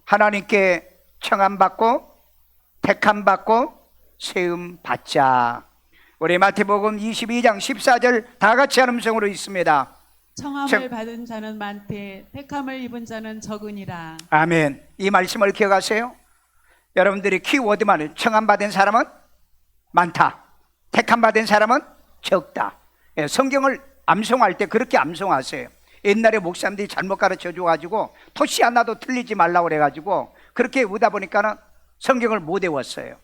하나님께 청함받고 택함받고 세움받자. 우리 마태복음 22장 14절 다 같이 한 음성으로 있습니다. 청함을 받은 자는 많되 택함을 입은 자는 적으니라. 아멘. 이 말씀을 기억하세요. 여러분들이 키워드만 청함받은 사람은 많다, 택함받은 사람은 적다. 성경을 암송할 때 그렇게 암송하세요. 옛날에 목사님들이 잘못 가르쳐 줘가지고 토시 하나도 틀리지 말라고 그래가지고 그렇게 외우다 보니까는 성경을 못 외웠어요.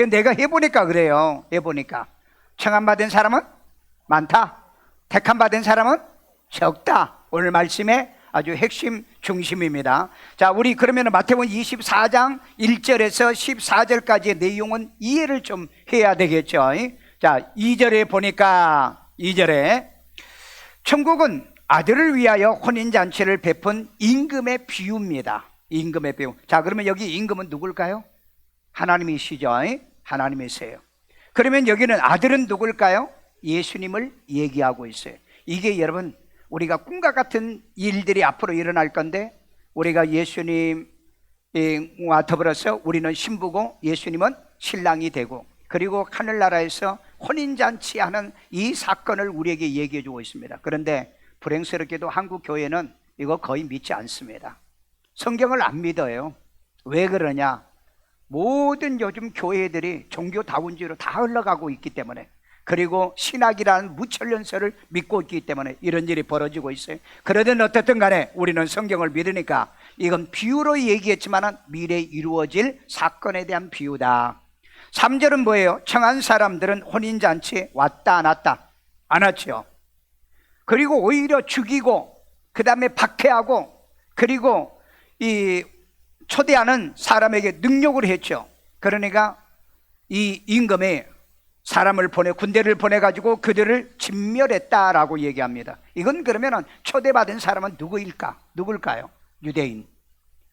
내가 해보니까 그래요. 해보니까 청함받은 사람은 많다, 택함받은 사람은 적다. 오늘 말씀의 아주 핵심 중심입니다. 자, 우리 그러면 마태복음 24장 1절에서 14절까지의 내용은 이해를 좀 해야 되겠죠. 자, 2절에 보니까 2절에 천국은 아들을 위하여 혼인잔치를 베푼 임금의 비유입니다. 임금의 비유. 자, 그러면 여기 임금은 누굴까요? 하나님이시죠. 하나님이세요. 그러면 여기는 아들은 누굴까요? 예수님을 얘기하고 있어요. 이게 여러분 우리가 꿈과 같은 일들이 앞으로 일어날 건데, 우리가 예수님과 더불어서 우리는 신부고 예수님은 신랑이 되고, 그리고 하늘나라에서 혼인잔치하는 이 사건을 우리에게 얘기해 주고 있습니다. 그런데 불행스럽게도 한국 교회는 이거 거의 믿지 않습니다. 성경을 안 믿어요. 왜 그러냐? 모든 요즘 교회들이 종교다운주의로 다 흘러가고 있기 때문에, 그리고 신학이라는 무천련설을 믿고 있기 때문에 이런 일이 벌어지고 있어요. 그러든 어떻든 간에 우리는 성경을 믿으니까 이건 비유로 얘기했지만 미래에 이루어질 사건에 대한 비유다. 3절은 뭐예요? 청한 사람들은 혼인잔치에 왔다 안 왔다? 안 왔죠. 그리고 오히려 죽이고 그 다음에 박해하고, 그리고 이 초대하는 사람에게 능욕을 했죠. 그러니까 이 임금이 사람을 군대를 보내가지고 그들을 진멸했다라고 얘기합니다. 이건 그러면 초대받은 사람은 누굴까요? 유대인.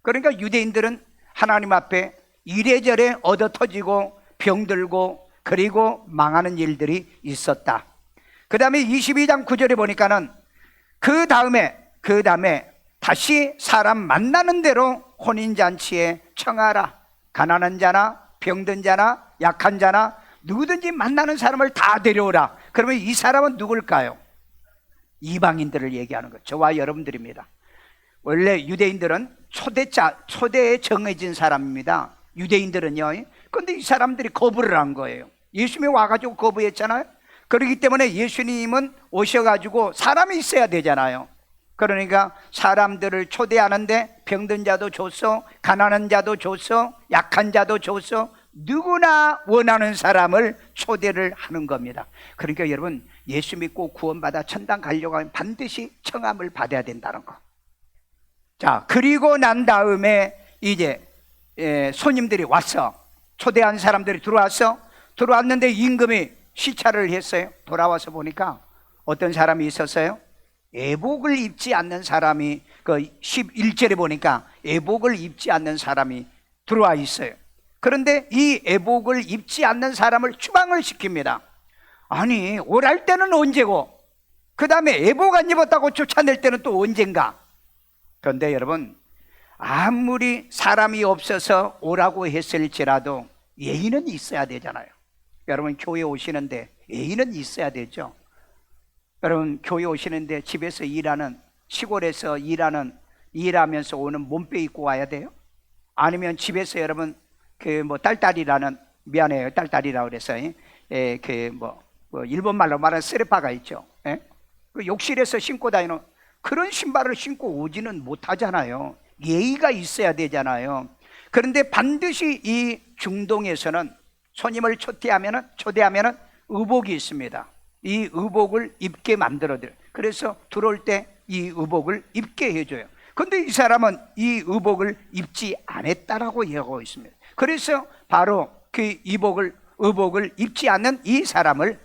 그러니까 유대인들은 하나님 앞에 이래저래 얻어 터지고 병들고 그리고 망하는 일들이 있었다. 그 다음에 22장 9절에 보니까는 그 다음에 다시 사람 만나는 대로 혼인잔치에 청하라. 가난한 자나 병든 자나 약한 자나 누구든지 만나는 사람을 다 데려오라. 그러면 이 사람은 누굴까요? 이방인들을 얘기하는 거죠. 저와 여러분들입니다. 원래 유대인들은 초대에 정해진 사람입니다. 유대인들은요. 그런데 이 사람들이 거부를 한 거예요. 예수님이 와가지고 거부했잖아요. 그렇기 때문에 예수님은 오셔가지고 사람이 있어야 되잖아요. 그러니까 사람들을 초대하는데 병든 자도 줬어, 가난한 자도 줬어, 약한 자도 줬어, 누구나 원하는 사람을 초대를 하는 겁니다. 그러니까 여러분, 예수 믿고 구원받아 천당 가려고 하면 반드시 청함을 받아야 된다는 거. 자, 그리고 난 다음에 이제 손님들이 왔어. 초대한 사람들이 들어왔는데 임금이 시찰을 했어요. 돌아와서 보니까 어떤 사람이 있었어요? 애복을 입지 않는 사람이, 그 11절에 보니까 애복을 입지 않는 사람이 들어와 있어요. 그런데 이 애복을 입지 않는 사람을 추방을 시킵니다. 아니, 오랄 때는 언제고 그 다음에 애복 안 입었다고 쫓아낼 때는 또 언젠가. 그런데 여러분, 아무리 사람이 없어서 오라고 했을지라도 예의는 있어야 되잖아요. 여러분, 교회 오시는데 예의는 있어야 되죠. 여러분, 교회 오시는데 집에서 시골에서 일하면서 오는 몸빼 입고 와야 돼요? 아니면 집에서 여러분 딸딸이라고 그래서 일본 말로 말하는 스레파가 있죠. 그 욕실에서 신고 다니는 그런 신발을 신고 오지는 못하잖아요. 예의가 있어야 되잖아요. 그런데 반드시 이 중동에서는 손님을 초대하면은 의복이 있습니다. 이 의복을 입게 만들어드려요. 그래서 들어올 때 이 의복을 입게 해줘요. 그런데 이 사람은 이 의복을 입지 않았다라고 얘기하고 있습니다. 그래서 바로 그 의복을 입지 않는 이 사람을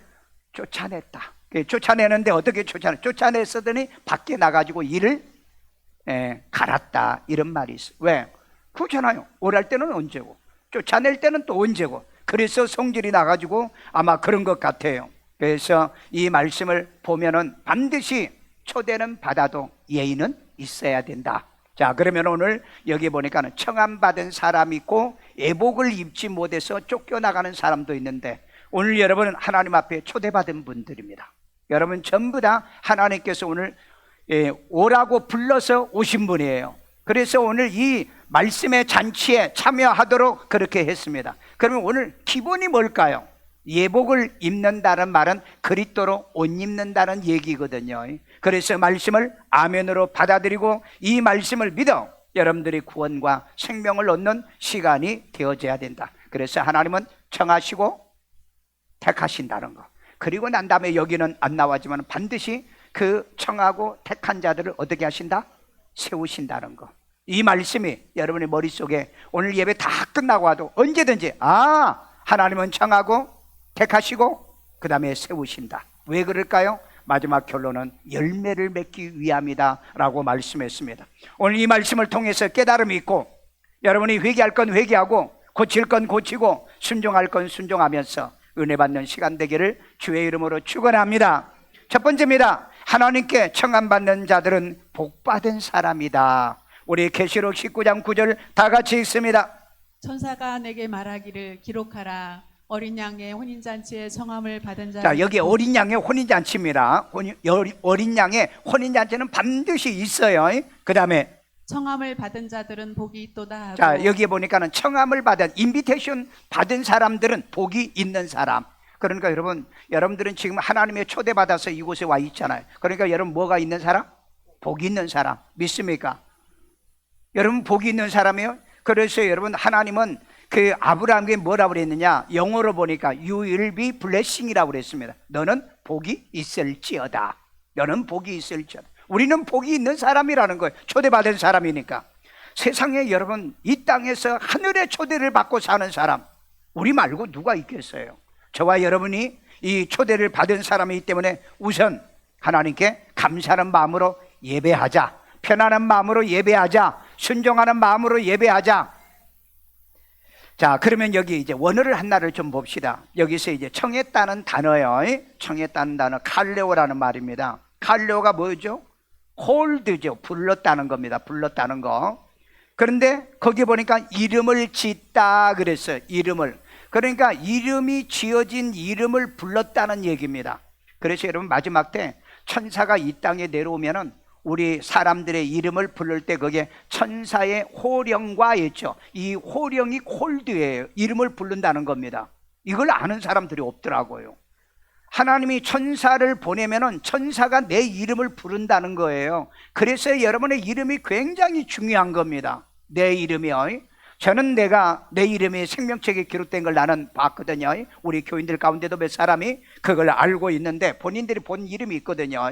쫓아냈다. 쫓아내는데 어떻게 쫓아냈더니 밖에 나가지고 이를 갈았다, 이런 말이 있어요. 왜? 그렇잖아요. 오랄 때는 언제고 쫓아낼 때는 또 언제고. 그래서 성질이 나가지고 아마 그런 것 같아요. 그래서 이 말씀을 보면은 반드시 초대는 받아도 예의는 있어야 된다. 자, 그러면 오늘 여기 보니까는 청함받은 사람이 있고 예복을 입지 못해서 쫓겨나가는 사람도 있는데, 오늘 여러분은 하나님 앞에 초대받은 분들입니다. 여러분 전부 다 하나님께서 오늘 오라고 불러서 오신 분이에요. 그래서 오늘 이 말씀의 잔치에 참여하도록 그렇게 했습니다. 그러면 오늘 기본이 뭘까요? 예복을 입는다는 말은 그리스도로 옷 입는다는 얘기거든요. 그래서 말씀을 아멘으로 받아들이고 이 말씀을 믿어 여러분들이 구원과 생명을 얻는 시간이 되어져야 된다. 그래서 하나님은 청하시고 택하신다는 거. 그리고 난 다음에 여기는 안 나와지만 반드시 그 청하고 택한 자들을 어떻게 하신다? 세우신다는 거. 이 말씀이 여러분의 머릿속에 오늘 예배 다 끝나고 와도 언제든지 하나님은 청하고 택하시고 그 다음에 세우신다. 왜 그럴까요? 마지막 결론은 열매를 맺기 위함이다 라고 말씀했습니다. 오늘 이 말씀을 통해서 깨달음이 있고 여러분이 회개할 건 회개하고 고칠 건 고치고 순종할 건 순종하면서 은혜 받는 시간 되기를 주의 이름으로 축원합니다. 첫 번째입니다. 하나님께 청함받는 자들은 복받은 사람이다. 우리 계시록 19장 9절 다 같이 읽습니다. 천사가 내게 말하기를 기록하라. 어린 양의 혼인잔치에 청함을 받은 자. 자, 여기 어린 양의 혼인잔치입니다. 어린 양의 혼인잔치는 반드시 있어요. 그 다음에 청함을 받은 자들은 복이 있도다 하고. 자, 여기에 보니까는 청함을 받은, 인비테이션 받은 사람들은 복이 있는 사람. 그러니까 여러분들은 지금 하나님의 초대받아서 이곳에 와 있잖아요. 그러니까 여러분 뭐가 있는 사람? 복이 있는 사람. 믿습니까? 여러분 복이 있는 사람이에요. 그래서 여러분 하나님은 그 아브라함에게 뭐라고 그랬느냐? 영어로 보니까 You will be blessing이라고 그랬습니다. 너는 복이 있을지어다. 너는 복이 있을지어다. 우리는 복이 있는 사람이라는 거예요. 초대받은 사람이니까. 세상에 여러분 이 땅에서 하늘의 초대를 받고 사는 사람 우리 말고 누가 있겠어요? 저와 여러분이 이 초대를 받은 사람이기 때문에 우선 하나님께 감사하는 마음으로 예배하자. 편안한 마음으로 예배하자. 순종하는 마음으로 예배하자. 자, 그러면 여기 이제 원어를 하나를 좀 봅시다. 여기서 이제 청했다는 단어요. 청했다는 단어 칼레오라는 말입니다. 칼레오가 뭐죠? 홀드죠. 불렀다는 겁니다. 불렀다는 거. 그런데 거기 보니까 이름을 짓다 그랬어요. 이름을. 그러니까 이름이 지어진 이름을 불렀다는 얘기입니다. 그래서 여러분 마지막 때 천사가 이 땅에 내려오면은 우리 사람들의 이름을 부를 때 거기에 천사의 호령과 했죠. 이 호령이 콜드예요. 이름을 부른다는 겁니다. 이걸 아는 사람들이 없더라고요. 하나님이 천사를 보내면은 천사가 내 이름을 부른다는 거예요. 그래서 여러분의 이름이 굉장히 중요한 겁니다. 내 이름이요. 저는 내 이름이 생명책에 기록된 걸 나는 봤거든요. 우리 교인들 가운데도 몇 사람이 그걸 알고 있는데 본인들이 본 이름이 있거든요.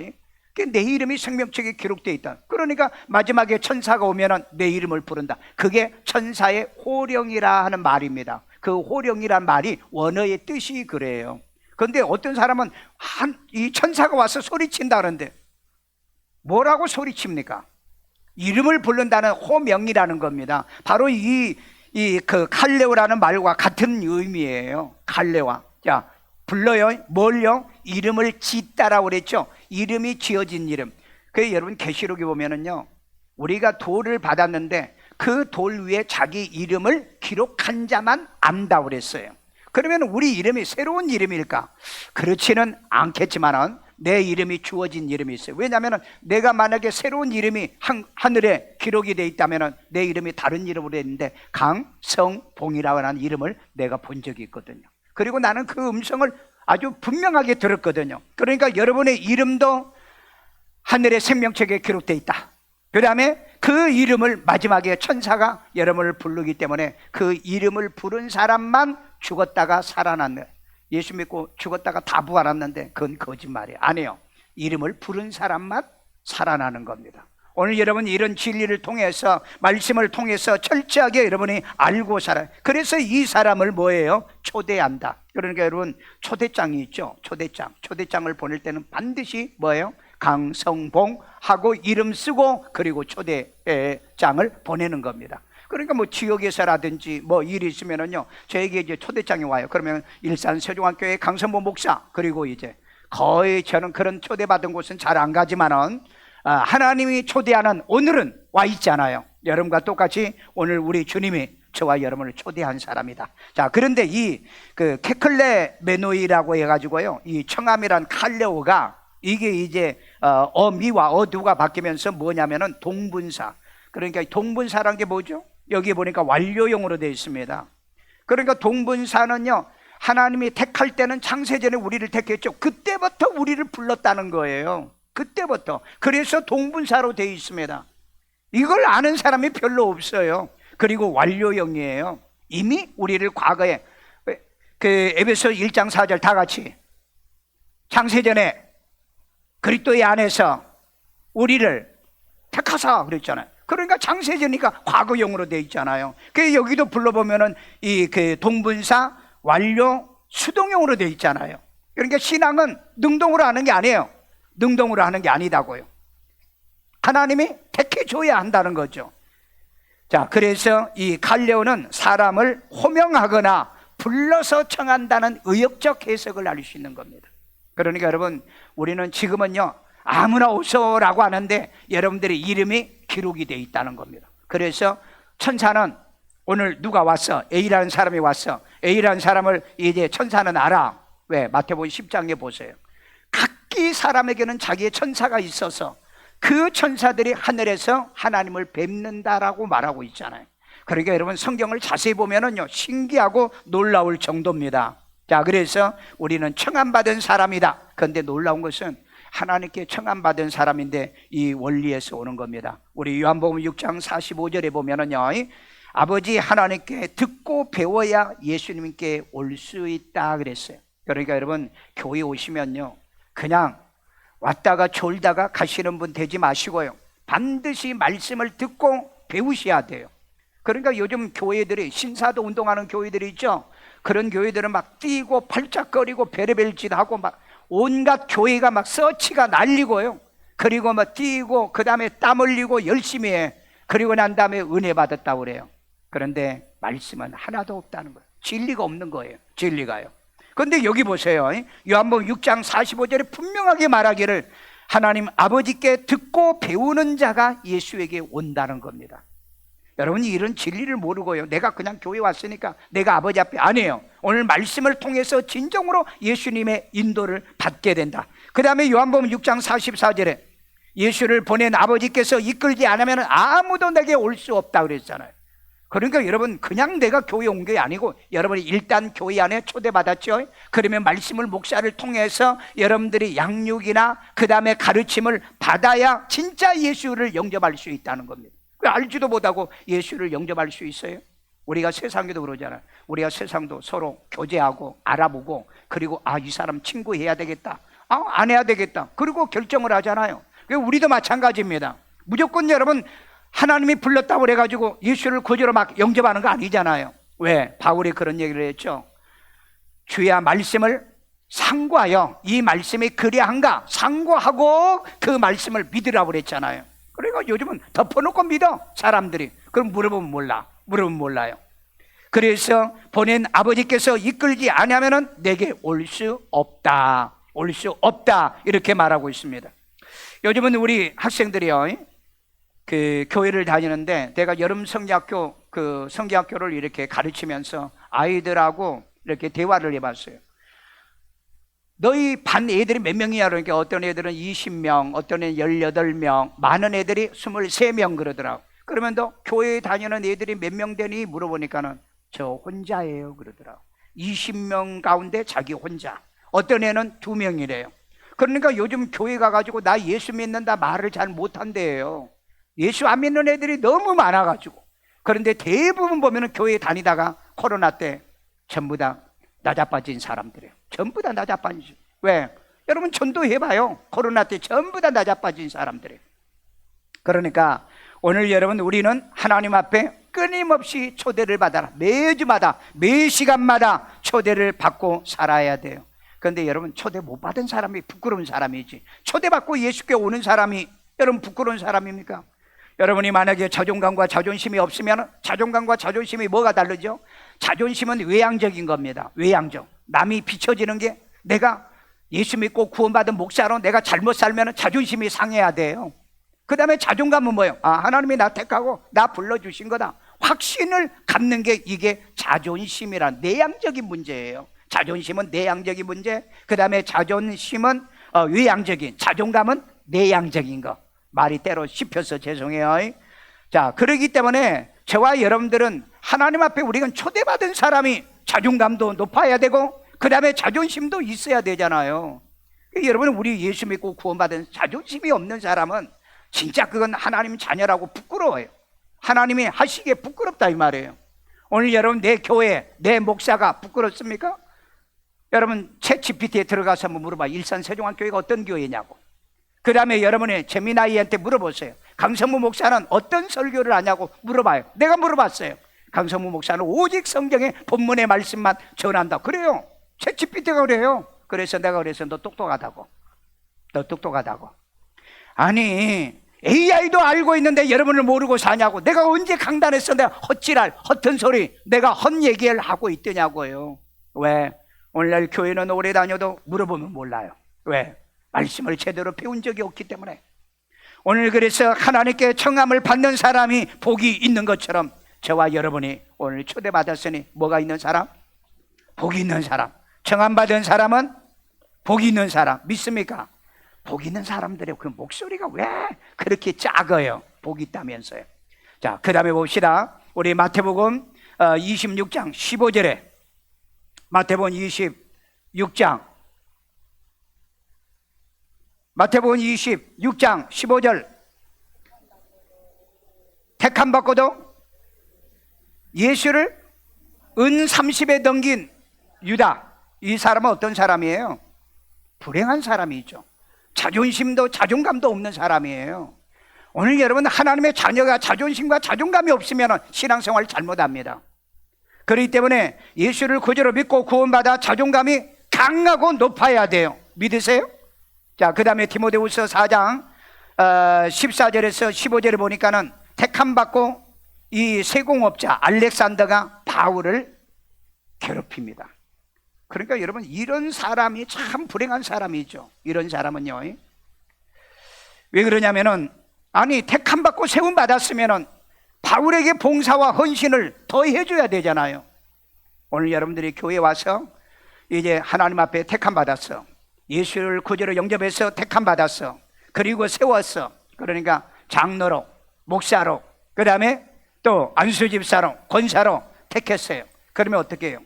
내 이름이 생명책에 기록되어 있다. 그러니까 마지막에 천사가 오면은 내 이름을 부른다. 그게 천사의 호령이라 하는 말입니다. 그 호령이란 말이 원어의 뜻이 그래요. 그런데 어떤 사람은 이 천사가 와서 소리친다는데 뭐라고 소리칩니까? 이름을 부른다는 호명이라는 겁니다. 바로 그 칼레오라는 말과 같은 의미예요. 칼레와. 자, 불러요. 뭘요? 이름을 짓다라고 그랬죠. 이름이 지어진 이름. 그래서 여러분 계시록에 보면은요, 우리가 돌을 받았는데 그 돌 위에 자기 이름을 기록한 자만 안다고 그랬어요. 그러면 우리 이름이 새로운 이름일까? 그렇지는 않겠지만은 내 이름이 주어진 이름이 있어요. 왜냐하면 내가 만약에 새로운 이름이 하늘에 기록이 되어 있다면 내 이름이 다른 이름으로 했는데 강성봉이라고 하는 이름을 내가 본 적이 있거든요. 그리고 나는 그 음성을 아주 분명하게 들었거든요. 그러니까 여러분의 이름도 하늘의 생명책에 기록되어 있다. 그 다음에 그 이름을 마지막에 천사가 여러분을 부르기 때문에 그 이름을 부른 사람만 죽었다가 살아났네. 예수 믿고 죽었다가 다 부활했는데 그건 거짓말이에요. 아니에요. 이름을 부른 사람만 살아나는 겁니다. 오늘 여러분 이런 진리를 통해서 말씀을 통해서 철저하게 여러분이 알고 살아요. 그래서 이 사람을 뭐예요? 초대한다. 그러니까 여러분 초대장이 있죠. 초대장을 보낼 때는 반드시 뭐예요? 강성봉 하고 이름 쓰고 그리고 초대장을 보내는 겁니다. 그러니까 뭐 지역에서라든지 뭐 일이 있으면은요, 저에게 이제 초대장이 와요. 그러면 일산 세종학교의 강성봉 목사, 그리고 이제 거의 저는 그런 초대받은 곳은 잘 안 가지만은 하나님이 초대하는 오늘은 와 있잖아요. 여러분과 똑같이 오늘 우리 주님이 저와 여러분을 초대한 사람이다. 자, 그런데 그 케클레 메노이라고 해가지고요, 이 청함이란 칼레오가 이게 이제 어미와 어두가 바뀌면서 뭐냐면은 동분사. 그러니까 동분사란 게 뭐죠? 여기 보니까 완료형으로 되어 있습니다. 그러니까 동분사는요, 하나님이 택할 때는 창세전에 우리를 택했죠. 그때부터 우리를 불렀다는 거예요. 그때부터. 그래서 동분사로 되어 있습니다. 이걸 아는 사람이 별로 없어요. 그리고 완료형이에요. 이미 우리를 과거에 그 에베소 1장 4절 다 같이 창세전에 그리스도의 안에서 우리를 택하사 그랬잖아요. 그러니까 창세전이니까 과거형으로 되어 있잖아요. 그 여기도 불러보면은 이 그 동분사 완료 수동형으로 되어 있잖아요. 그러니까 신앙은 능동으로 하는 게 아니에요. 능동으로 하는 게 아니다고요. 하나님이 택해줘야 한다는 거죠. 자, 그래서 이 갈레오는 사람을 호명하거나 불러서 청한다는 의역적 해석을 알 수 있는 겁니다. 그러니까 여러분, 우리는 지금은요, 아무나 오소라고 하는데 여러분들의 이름이 기록이 되어 있다는 겁니다. 그래서 천사는 오늘 누가 왔어? A라는 사람이 왔어. A라는 사람을 이제 천사는 알아. 왜? 마태복음 10장에 보세요. 각기 사람에게는 자기의 천사가 있어서 그 천사들이 하늘에서 하나님을 뵙는다라고 말하고 있잖아요. 그러니까 여러분, 성경을 자세히 보면은요, 신기하고 놀라울 정도입니다. 자, 그래서 우리는 청함받은 사람이다. 그런데 놀라운 것은 하나님께 청함받은 사람인데 이 원리에서 오는 겁니다. 우리 요한복음 6장 45절에 보면은요, 아버지 하나님께 듣고 배워야 예수님께 올 수 있다 그랬어요. 그러니까 여러분, 교회 오시면요, 그냥 왔다가 졸다가 가시는 분 되지 마시고요, 반드시 말씀을 듣고 배우셔야 돼요. 그러니까 요즘 교회들이, 신사도 운동하는 교회들이 있죠. 그런 교회들은 막 뛰고 팔짝거리고 베레벨 짓하고 막 온갖 교회가 막 서치가 날리고요, 그리고 막 뛰고 그 다음에 땀 흘리고 열심히 해. 그리고 난 다음에 은혜 받았다고 그래요. 그런데 말씀은 하나도 없다는 거예요. 진리가 없는 거예요. 진리가요. 그런데 여기 보세요. 요한복음 6장 45절에 분명하게 말하기를 하나님 아버지께 듣고 배우는 자가 예수에게 온다는 겁니다. 여러분이 이런 진리를 모르고요, 내가 그냥 교회 왔으니까 내가 아버지 앞에, 아니에요. 오늘 말씀을 통해서 진정으로 예수님의 인도를 받게 된다. 그 다음에 요한복음 6장 44절에 예수를 보낸 아버지께서 이끌지 않으면 아무도 내게 올 수 없다 그랬잖아요. 그러니까 여러분, 그냥 내가 교회 온 게 아니고 여러분이 일단 교회 안에 초대받았죠. 그러면 말씀을 목사를 통해서 여러분들이 양육이나 그 다음에 가르침을 받아야 진짜 예수를 영접할 수 있다는 겁니다. 알지도 못하고 예수를 영접할 수 있어요? 우리가 세상에도 그러잖아요. 우리가 세상도 서로 교제하고 알아보고, 그리고 이 사람 친구해야 되겠다, 안 해야 되겠다, 그리고 결정을 하잖아요. 우리도 마찬가지입니다. 무조건 여러분 하나님이 불렀다고 그래가지고 예수를 그저로 막 영접하는 거 아니잖아요. 왜? 바울이 그런 얘기를 했죠. 주야 말씀을 상고하여 이 말씀이 그리한가 상고하고 그 말씀을 믿으라고 그랬잖아요. 그러니까 요즘은 덮어놓고 믿어 사람들이. 그럼 물어보면 몰라. 물어보면 몰라요. 그래서 보낸 아버지께서 이끌지 않으면 내게 올 수 없다, 올 수 없다, 이렇게 말하고 있습니다. 요즘은 우리 학생들이요, 그 교회를 다니는데 내가 여름 성경학교, 그 성경학교를 이렇게 가르치면서 아이들하고 이렇게 대화를 해봤어요. 너희 반 애들이 몇 명이야? 그러니까 어떤 애들은 20명, 어떤 애는 18명, 많은 애들이 23명 그러더라고. 그러면 너 교회에 다니는 애들이 몇 명 되니? 물어보니까는 저 혼자예요 그러더라고. 20명 가운데 자기 혼자. 어떤 애는 2명이래요. 그러니까 요즘 교회 가가지고 나 예수 믿는다 말을 잘 못한대요. 예수 안 믿는 애들이 너무 많아가지고. 그런데 대부분 보면은 교회 다니다가 코로나 때 전부 다 낮아빠진 사람들이에요. 전부 다 낮아빠지죠. 왜? 여러분 전도해봐요. 코로나 때 전부 다 낮아빠진 사람들이에요. 그러니까 오늘 여러분, 우리는 하나님 앞에 끊임없이 초대를 받아라. 매주마다, 매 시간마다 초대를 받고 살아야 돼요. 그런데 여러분, 초대 못 받은 사람이 부끄러운 사람이지, 초대받고 예수께 오는 사람이 여러분 부끄러운 사람입니까? 여러분이 만약에 자존감과 자존심이 없으면, 자존감과 자존심이 뭐가 다르죠? 자존심은 외향적인 겁니다. 외향적. 남이 비춰지는 게, 내가 예수 믿고 구원받은 목사로 내가 잘못 살면 자존심이 상해야 돼요. 그 다음에 자존감은 뭐예요? 아, 하나님이 나 택하고 나 불러주신 거다. 확신을 갖는 게 이게 자존심이란 내향적인 문제예요. 자존심은 내향적인 문제, 그 다음에 자존심은 외향적인, 자존감은 내향적인 거. 말이 때로 씹혀서 죄송해요. 자, 그러기 때문에 저와 여러분들은 하나님 앞에 우리가 초대받은 사람이 자존감도 높아야 되고 그 다음에 자존심도 있어야 되잖아요. 여러분, 우리 예수 믿고 구원받은 자존심이 없는 사람은 진짜 그건 하나님 자녀라고 부끄러워요. 하나님이 하시기에 부끄럽다 이 말이에요. 오늘 여러분, 내 교회, 내 목사가 부끄럽습니까? 여러분, 챗 GPT에 들어가서 한번 물어봐. 일산 세종학교회가 어떤 교회냐고. 그 다음에 여러분의 재미나이한테 물어보세요. 강성무 목사는 어떤 설교를 하냐고 물어봐요. 내가 물어봤어요. 강성무 목사는 오직 성경의 본문의 말씀만 전한다. 그래요. 챗 GPT가 그래요. 그래서 내가 그래서 너 똑똑하다고. 너 똑똑하다고. 아니, AI도 알고 있는데 여러분을 모르고 사냐고. 내가 언제 강단에서 내가 헛지랄, 헛된 소리, 내가 헛 얘기를 하고 있더냐고요. 왜? 오늘날 교회는 오래 다녀도 물어보면 몰라요. 왜? 말씀을 제대로 배운 적이 없기 때문에. 오늘 그래서 하나님께 청함을 받는 사람이 복이 있는 것처럼 저와 여러분이 오늘 초대받았으니 뭐가 있는 사람? 복이 있는 사람. 청함 받은 사람은 복이 있는 사람. 믿습니까? 복 있는 사람들의 그 목소리가 왜 그렇게 작아요? 복이 있다면서요. 자, 그 다음에 봅시다. 우리 마태복음 26장 15절에 마태복음 26장 15절 택함 받고도 예수를 은 30에 넘긴 유다. 이 사람은 어떤 사람이에요? 불행한 사람이죠. 자존심도 자존감도 없는 사람이에요. 오늘 여러분, 하나님의 자녀가 자존심과 자존감이 없으면 신앙생활 잘못합니다. 그렇기 때문에 예수를 구주로 믿고 구원받아 자존감이 강하고 높아야 돼요. 믿으세요? 자, 그 다음에 디모데후서 4장 14절에서 15절에 보니까는 택함 받고 이 세공업자 알렉산더가 바울을 괴롭힙니다. 그러니까 여러분, 이런 사람이 참 불행한 사람이죠. 이런 사람은요, 왜 그러냐면은, 아니, 택함 받고 세움 받았으면은 바울에게 봉사와 헌신을 더 해줘야 되잖아요. 오늘 여러분들이 교회에 와서 이제 하나님 앞에 택함 받았어. 예수를 구주로 영접해서 택함 받았어. 그리고 세웠어. 그러니까 장로로, 목사로, 그 다음에 또 안수집사로, 권사로 택했어요. 그러면 어떻게 해요?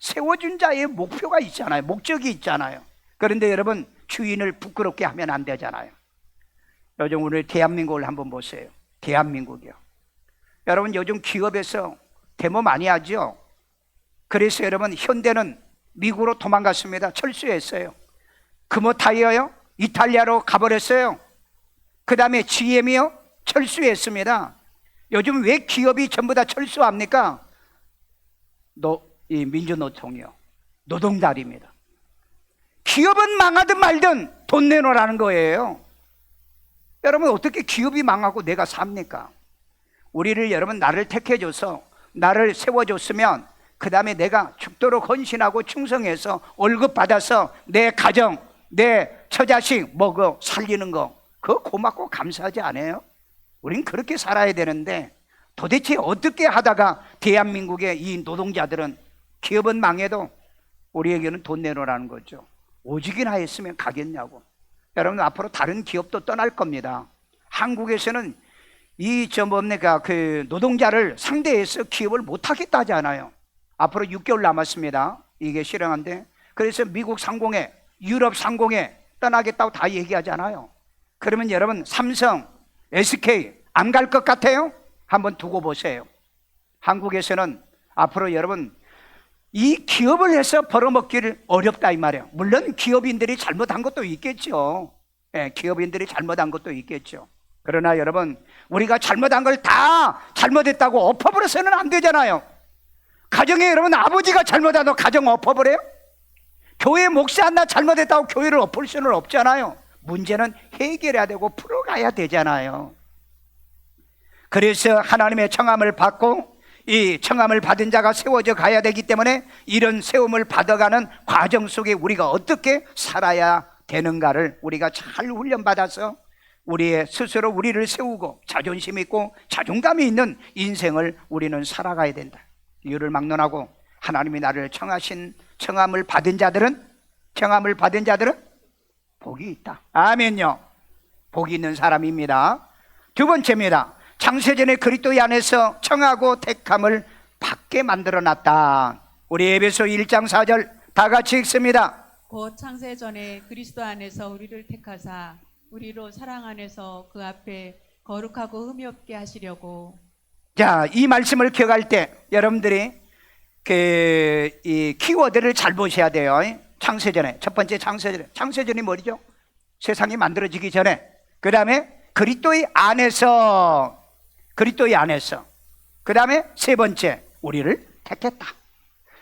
세워준 자의 목표가 있잖아요. 목적이 있잖아요. 그런데 여러분, 주인을 부끄럽게 하면 안 되잖아요. 요즘 우리 대한민국을 한번 보세요. 대한민국이요. 여러분, 요즘 기업에서 데모 많이 하죠. 그래서 여러분, 현대는 미국으로 도망갔습니다. 철수했어요. 금호 타이어요, 이탈리아로 가버렸어요. 그 다음에 GM이요, 철수했습니다. 요즘 왜 기업이 전부 다 철수합니까? 이 민주노총이요, 노동자리입니다. 기업은 망하든 말든 돈 내놓으라는 거예요. 여러분, 어떻게 기업이 망하고 내가 삽니까? 우리를 여러분, 나를 택해줘서 나를 세워줬으면 그 다음에 내가 죽도록 헌신하고 충성해서 월급 받아서 내 가정, 내 처자식 먹어 살리는 거, 그거 고맙고 감사하지 않아요? 우린 그렇게 살아야 되는데 도대체 어떻게 하다가 대한민국의 이 노동자들은 기업은 망해도 우리에게는 돈 내놓으라는 거죠. 오직이나 했으면 가겠냐고. 여러분, 앞으로 다른 기업도 떠날 겁니다. 한국에서는 그 노동자를 상대해서 기업을 못하겠다 하지 않아요. 앞으로 6개월 남았습니다. 이게 실행한데, 그래서 미국 상공회, 유럽 상공회 떠나겠다고 다 얘기하잖아요. 그러면 여러분, 삼성, SK 안 갈 것 같아요? 한번 두고 보세요. 한국에서는 앞으로 여러분, 이 기업을 해서 벌어먹기를 어렵다 이 말이에요. 물론 기업인들이 잘못한 것도 있겠죠. 기업인들이 잘못한 것도 있겠죠. 그러나 여러분, 우리가 잘못한 걸 다 잘못했다고 엎어버려서는 안 되잖아요. 가정에 여러분, 아버지가 잘못하도 가정 엎어버려요? 교회 목사 하나 잘못했다고 교회를 엎을 수는 없잖아요. 문제는 해결해야 되고 풀어가야 되잖아요. 그래서 하나님의 청함을 받고 이 청함을 받은 자가 세워져 가야 되기 때문에 이런 세움을 받아가는 과정 속에 우리가 어떻게 살아야 되는가를 우리가 잘 훈련받아서 우리의 스스로 우리를 세우고 자존심 있고 자존감이 있는 인생을 우리는 살아가야 된다. 이유를 막론하고 하나님이 나를 청함을 받은 자들은 복이 있다. 아멘요. 복이 있는 사람입니다. 두 번째입니다. 창세전에 그리스도 안에서 청하고 택함을 받게 만들어놨다. 우리 에베소 1장 4절 다 같이 읽습니다. 곧 창세 전에 그리스도 안에서 우리를 택하사 우리로 사랑 안에서 그 앞에 거룩하고 흠이 없게 하시려고. 자, 이 말씀을 기억할 때 여러분들이 이 키워드를 잘 보셔야 돼요. 창세전에, 첫 번째 창세전이 뭐죠? 세상이 만들어지기 전에. 그 다음에 그리스도의 안에서. 그 다음에 세 번째, 우리를 택했다.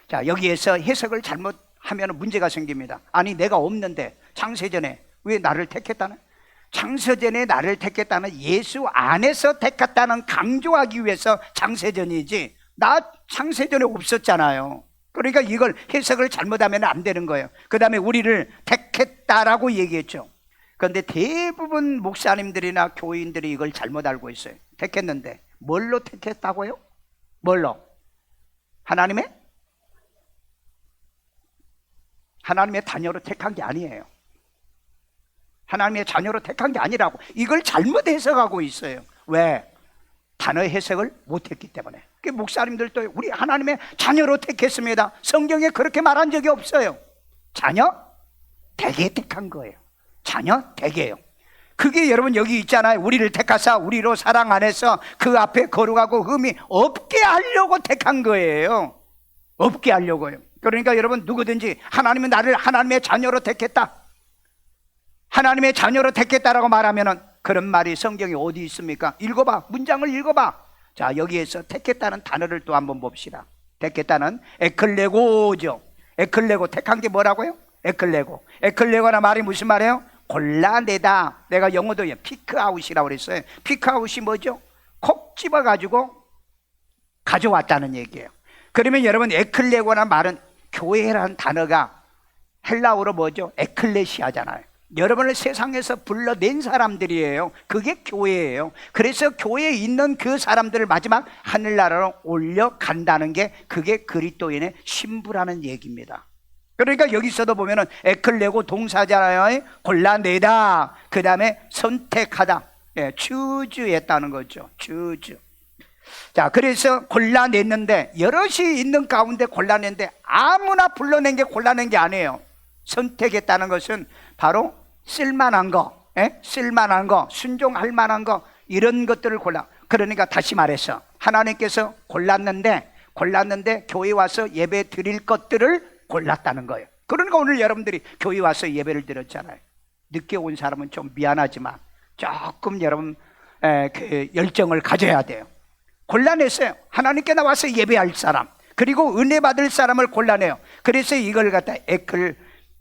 자, 여기에서 해석을 잘못하면 문제가 생깁니다. 아니, 내가 없는데 창세전에 왜 나를 택했다는? 창세전에 나를 택했다는 예수 안에서 택했다는 강조하기 위해서 창세전이지, 나 창세전에 없었잖아요. 그러니까 이걸 해석을 잘못하면 안 되는 거예요. 그 다음에 우리를 택했다라고 얘기했죠. 그런데 대부분 목사님들이나 교인들이 이걸 잘못 알고 있어요. 택했는데 뭘로 택했다고요? 뭘로? 하나님의 자녀로 택한 게 아니에요. 하나님의 자녀로 택한 게 아니라고. 이걸 잘못 해석하고 있어요. 왜? 단어 해석을 못했기 때문에. 목사님들도 우리 하나님의 자녀로 택했습니다. 성경에 그렇게 말한 적이 없어요. 자녀 되게 택한 거예요. 자녀 되게요. 그게 여러분 여기 있잖아요. 우리를 택하사 우리로 사랑 안에서 그 앞에 거룩하고 흠이 없게 하려고 택한 거예요. 없게 하려고요. 그러니까 여러분 누구든지 하나님은 나를 하나님의 자녀로 택했다, 하나님의 자녀로 택했다라고 말하면은 그런 말이 성경에 어디 있습니까? 읽어봐. 문장을 읽어봐. 자, 여기에서 택했다는 단어를 또 한번 봅시다. 택했다는 에클레고죠. 에클레고, 택한 게 뭐라고요? 에클레고나 말이 무슨 말이에요? 골라내다. 내가 영어도 피크아웃이라고 그랬어요. 피크아웃이 뭐죠? 콕 집어가지고 가져왔다는 얘기예요. 그러면 여러분 에클레고나 말은 교회라는 단어가 헬라어로 뭐죠? 에클레시아잖아요. 여러분을 세상에서 불러낸 사람들이에요. 그게 교회예요. 그래서 교회에 있는 그 사람들을 마지막 하늘나라로 올려간다는 게 그게 그리스도인의 신부라는 얘기입니다. 그러니까 여기서도 보면은 에클레고 동사잖아요. 골라내다. 그 다음에 선택하다. 추즈했다는 거죠. 추즈. 자, 그래서 골라냈는데 여럿이 있는 가운데 골라냈는데 아무나 불러낸 게 골라낸 게 아니에요. 선택했다는 것은 바로 쓸만한 거, 쓸만한 거, 순종할 만한 거, 이런 것들을 골라. 그러니까 다시 말해서 하나님께서 골랐는데 교회 와서 예배 드릴 것들을 골랐다는 거예요. 그러니까 오늘 여러분들이 교회 와서 예배를 드렸잖아요. 늦게 온 사람은 좀 미안하지만 조금 여러분 그 열정을 가져야 돼요. 골라냈어요. 하나님께 나와서 예배할 사람, 그리고 은혜 받을 사람을 골라내요. 그래서 이걸 갖다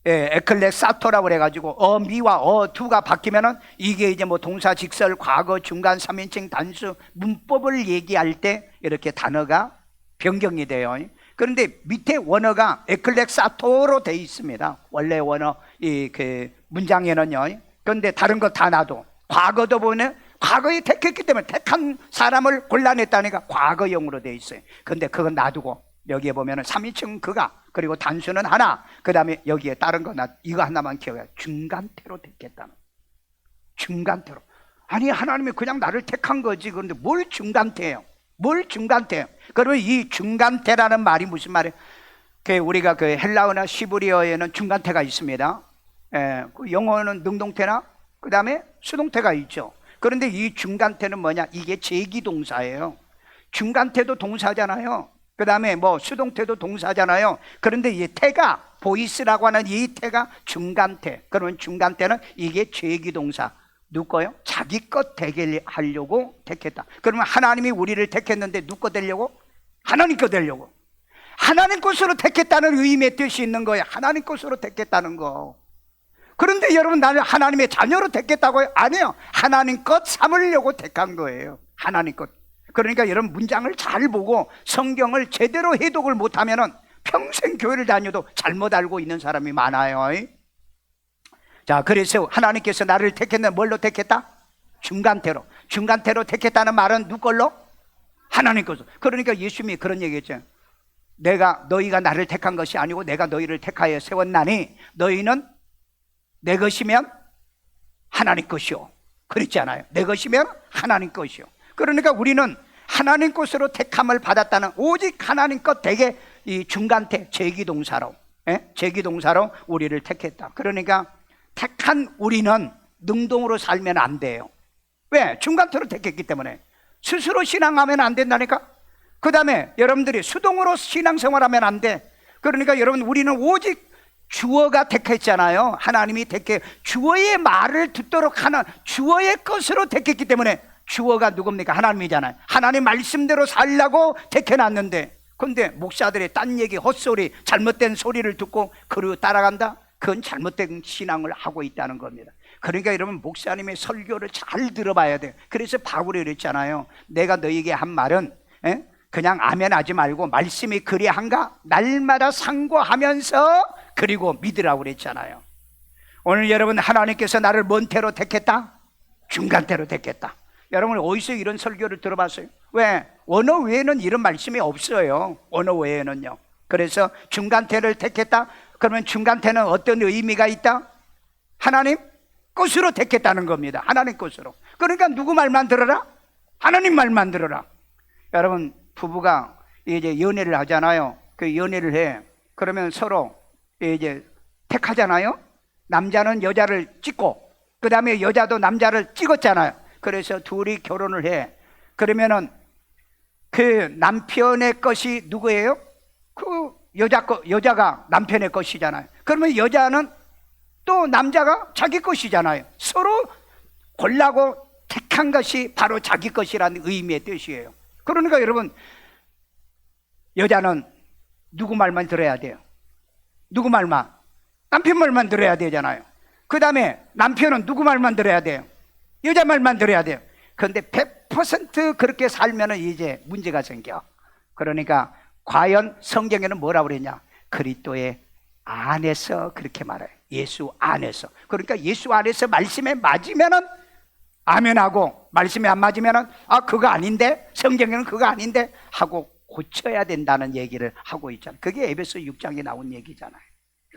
에클레사토라고 그래가지고 미와 두가 바뀌면은 이게 이제 뭐 동사, 직설, 과거, 중간, 3인칭, 단수, 문법을 얘기할 때 이렇게 단어가 변경이 돼요. 그런데 밑에 원어가 에클레사토로 되어 있습니다. 원래 원어 그 문장에는요. 그런데 다른 거 다 놔도 과거도 보면 과거에 택했기 때문에 택한 사람을 골라냈다니까 과거형으로 되어 있어요. 그런데 그건 놔두고 여기에 보면은 3인칭 그가, 그리고 단수는 하나, 그 다음에 여기에 다른 거 이거 하나만 기억해. 중간태로 택했다는. 중간태로. 아니, 하나님이 그냥 나를 택한 거지. 그런데 뭘 중간태예요? 그러면 이 중간태라는 말이 무슨 말이에요? 우리가 그 헬라어나 시브리어에는 중간태가 있습니다. 그 영어는 능동태나 그 다음에 수동태가 있죠. 그런데 이 중간태는 뭐냐? 이게 제기동사예요. 중간태도 동사잖아요. 그 다음에 뭐 수동태도 동사잖아요. 그런데 이 태가, 보이스라고 하는 이 태가 중간태. 그러면 중간태는 이게 제기동사. 누구 거요? 자기 것 되게 하려고 택했다. 그러면 하나님이 우리를 택했는데 누구 거 되려고? 하나님 거 되려고. 하나님 것으로 택했다는 의미의 뜻이 있는 거예요. 하나님 것으로 택했다는 거. 그런데 여러분, 나를 하나님의 자녀로 택했다고요? 아니요. 하나님 것 삼으려고 택한 거예요. 하나님 것. 그러니까 여러분, 문장을 잘 보고 성경을 제대로 해독을 못하면은 평생 교회를 다녀도 잘못 알고 있는 사람이 많아요. 자, 그래서 하나님께서 나를 택했는데 뭘로 택했다? 중간태로 택했다는 말은 누구 걸로? 하나님 것으로. 그러니까 예수님이 그런 얘기했죠. 너희가 나를 택한 것이 아니고 내가 너희를 택하여 세웠나니 너희는 내 것이면 하나님 것이요. 그랬잖아요. 내 것이면 하나님 것이요. 그러니까 우리는 하나님 것으로 택함을 받았다는, 오직 하나님 것 되게 이 중간태, 제기동사로 우리를 택했다. 그러니까 택한 우리는 능동으로 살면 안 돼요. 왜? 중간태로 택했기 때문에. 스스로 신앙하면 안 된다니까. 그 다음에 여러분들이 수동으로 신앙생활하면 안 돼. 그러니까 여러분, 우리는 오직 주어가 택했잖아요. 하나님이 주어의 말을 듣도록 하는 주어의 것으로 택했기 때문에, 주어가 누굽니까? 하나님이잖아요. 하나님 말씀대로 살라고 택해놨는데, 근데 목사들의 딴 얘기, 헛소리, 잘못된 소리를 듣고 그리고 따라간다? 그건 잘못된 신앙을 하고 있다는 겁니다. 그러니까 여러분, 목사님의 설교를 잘 들어봐야 돼요. 그래서 바울이 그랬잖아요. 내가 너에게 한 말은 그냥 아멘 하지 말고 말씀이 그리한가 날마다 상고하면서 그리고 믿으라고 그랬잖아요. 오늘 여러분, 하나님께서 나를 뭔 태로 택했다? 중간태로 택했다. 여러분, 어디서 이런 설교를 들어봤어요? 왜? 언어 외에는 이런 말씀이 없어요. 언어 외에는요. 그래서 중간태를 택했다. 그러면 중간태는 어떤 의미가 있다? 하나님 것으로 택했다는 겁니다. 하나님 것으로. 그러니까 누구 말만 들어라? 하나님 말만 들어라. 여러분, 부부가 이제 연애를 하잖아요. 그 연애를 해. 그러면 서로 이제 택하잖아요. 남자는 여자를 찍고, 그 다음에 여자도 남자를 찍었잖아요. 그래서 둘이 결혼을 해. 그러면은 그 남편의 것이 누구예요? 그 여자가 남편의 것이잖아요. 그러면 여자는 또 남자가 자기 것이잖아요. 서로 골라고 택한 것이 바로 자기 것이라는 의미의 뜻이에요. 그러니까 여러분, 여자는 누구 말만 들어야 돼요? 누구 말만? 남편 말만 들어야 되잖아요. 그 다음에 남편은 누구 말만 들어야 돼요? 여자 말만 들어야 돼요. 그런데 100% 그렇게 살면 이제 문제가 생겨. 그러니까 과연 성경에는 뭐라고 그랬냐? 그리스도의 안에서 그렇게 말해요. 예수 안에서. 그러니까 예수 안에서 말씀에 맞으면은 아멘하고, 말씀에 안 맞으면은 그거 아닌데, 성경에는 그거 아닌데 하고 고쳐야 된다는 얘기를 하고 있잖아요. 그게 에베소 6장에 나온 얘기잖아요.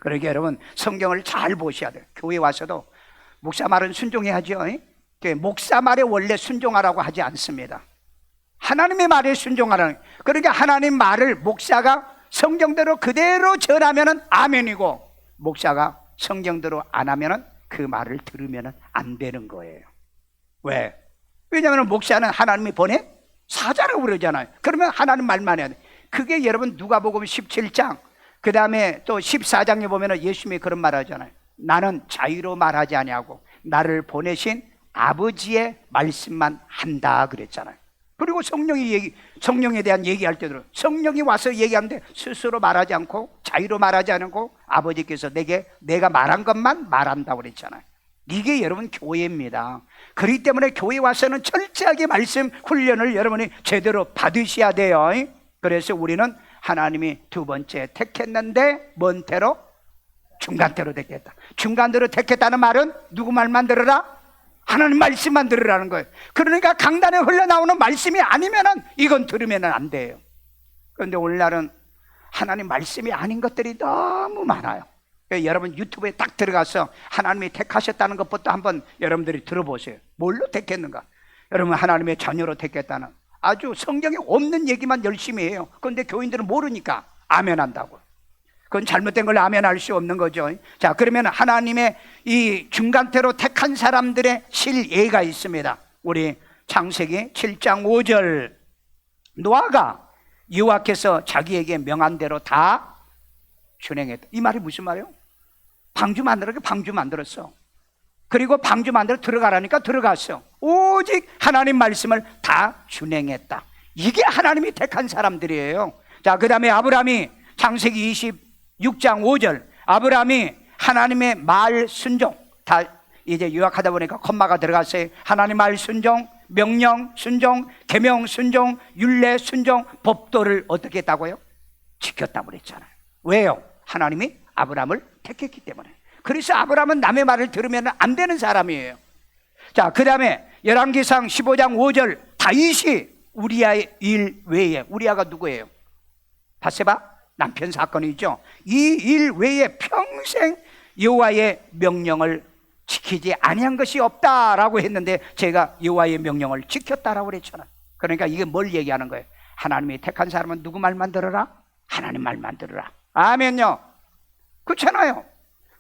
그러니까 여러분, 성경을 잘 보셔야 돼요. 교회 와서도 목사 말은 순종해야죠. 목사 말에 원래 순종하라고 하지 않습니다. 하나님의 말에 순종하라는. 그러니까 하나님 말을 목사가 성경대로 그대로 전하면은 아멘이고, 목사가 성경대로 안 하면은 그 말을 들으면은 안 되는 거예요. 왜? 왜냐하면 목사는 하나님이 보낸 사자라고 그러잖아요. 그러면 하나님 말만 해야 돼. 그게 여러분 누가복음 17장, 그 다음에 또 14장에 보면은 예수님이 그런 말 하잖아요. 나는 자유로 말하지 아니하고 나를 보내신 아버지의 말씀만 한다 그랬잖아요. 그리고 성령에 대한 얘기할 때도 성령이 와서 얘기하는데 스스로 말하지 않고 자유로 말하지 않고 아버지께서 내가 말한 것만 말한다고 그랬잖아요. 이게 여러분 교회입니다. 그렇기 때문에 교회 와서는 철저하게 말씀 훈련을 여러분이 제대로 받으셔야 돼요. 그래서 우리는 하나님이 두 번째 택했는데 뭔 태로? 중간태로 택했다. 중간태로 택했다는 말은 누구 말만 들어라? 하나님 말씀만 들으라는 거예요. 그러니까 강단에 흘러나오는 말씀이 아니면은 이건 들으면 안 돼요. 그런데 오늘날은 하나님 말씀이 아닌 것들이 너무 많아요. 여러분 유튜브에 딱 들어가서 하나님이 택하셨다는 것부터 한번 여러분들이 들어보세요. 뭘로 택했는가? 여러분, 하나님의 자녀로 택했다는 아주 성경에 없는 얘기만 열심히 해요. 그런데 교인들은 모르니까 아멘 한다고. 그건 잘못된 걸 아멘할 수 없는 거죠. 자, 그러면 하나님의 이 중간태로 택한 사람들의 실예가 있습니다. 우리 창세기 7장 5절, 노아가 여호와께서 자기에게 명한 대로 다 준행했다. 이 말이 무슨 말이에요? 방주 만들어서 방주 만들었어. 그리고 방주 만들어 들어가라니까 들어갔어. 오직 하나님 말씀을 다 준행했다. 이게 하나님이 택한 사람들이에요. 자, 그 다음에 아브라함이 창세기 26장 5절, 아브라함이 하나님의 말 순종, 다 이제 요약하다 보니까 콤마가 들어갔어요. 하나님 말 순종, 명령 순종, 계명 순종, 율례 순종, 법도를 어떻게 했다고요? 지켰다고 그랬잖아요. 왜요? 하나님이 아브라함을 택했기 때문에. 그래서 아브라함은 남의 말을 들으면 안 되는 사람이에요. 자, 그 다음에 열왕기상 15장 5절 다윗이 우리아의 일 외에, 우리아가 누구예요? 바세바 남편 사건이죠. 이 일 외에 평생 여호와의 명령을 지키지 아니한 것이 없다라고 했는데 제가 여호와의 명령을 지켰다라고 그랬잖아요. 그러니까 이게 뭘 얘기하는 거예요? 하나님이 택한 사람은 누구 말만 들어라? 하나님 말만 들어라. 아멘요. 그렇잖아요.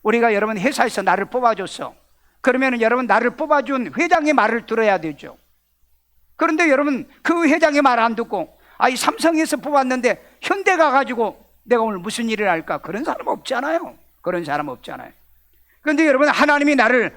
우리가 여러분 회사에서 나를 뽑아줬어. 그러면 여러분 나를 뽑아준 회장의 말을 들어야 되죠. 그런데 여러분 그 회장의 말 안 듣고 이 삼성에서 뽑았는데 현대 가가지고 내가 오늘 무슨 일을 할까? 그런 사람 없잖아요. 그런 사람 없잖아요. 그런데 여러분 하나님이 나를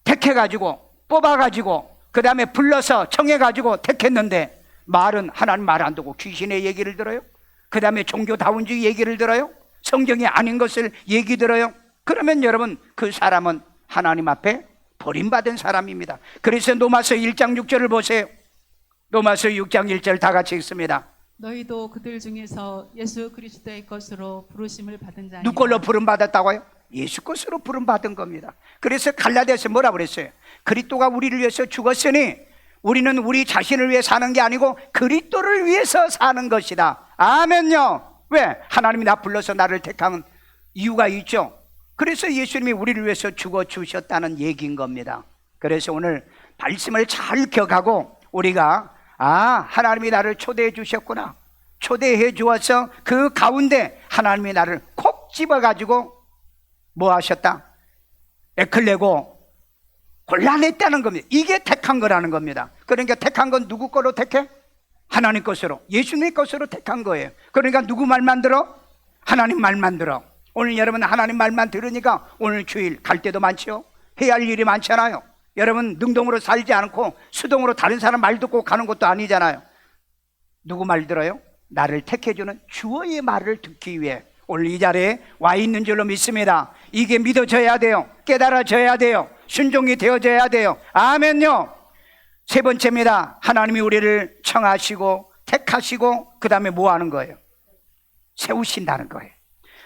택해가지고 뽑아가지고 그 다음에 불러서 청해가지고 택했는데 말은 하나님 말 안 듣고 귀신의 얘기를 들어요? 그 다음에 종교다운주의 얘기를 들어요? 성경이 아닌 것을 얘기 들어요? 그러면 여러분 그 사람은 하나님 앞에 버림받은 사람입니다. 그래서 로마서 1장 6절을 보세요. 로마서 6장 1절 다 같이 읽습니다. 너희도 그들 중에서 예수 그리스도의 것으로 부르심을 받은 자니 누구 걸로 부름받았다고요? 예수 것으로 부름받은 겁니다. 그래서 갈라디아서 뭐라 그랬어요? 그리스도가 우리를 위해서 죽었으니 우리는 우리 자신을 위해 사는 게 아니고 그리스도를 위해서 사는 것이다. 아멘요. 왜? 하나님이 나 불러서 나를 택한 이유가 있죠. 그래서 예수님이 우리를 위해서 죽어 주셨다는 얘기인 겁니다. 그래서 오늘 말씀을 잘 기억하고 우리가 하나님이 나를 초대해 주셨구나, 초대해 주어서 그 가운데 하나님이 나를 콕 집어가지고 뭐 하셨다? 에클레고 골라냈다는 겁니다. 이게 택한 거라는 겁니다. 그러니까 택한 건 누구 거로 택해? 하나님 것으로, 예수님 것으로 택한 거예요. 그러니까 누구 말만 들어? 하나님 말만 들어. 오늘 여러분 하나님 말만 들으니까 오늘 주일 갈 때도 많죠. 해야 할 일이 많잖아요. 여러분 능동으로 살지 않고 수동으로 다른 사람 말 듣고 가는 것도 아니잖아요. 누구 말 들어요? 나를 택해주는 주어의 말을 듣기 위해 오늘 이 자리에 와 있는 줄로 믿습니다. 이게 믿어져야 돼요. 깨달아져야 돼요. 순종이 되어져야 돼요. 아멘요. 세 번째입니다. 하나님이 우리를 청하시고 택하시고 그 다음에 뭐 하는 거예요? 세우신다는 거예요.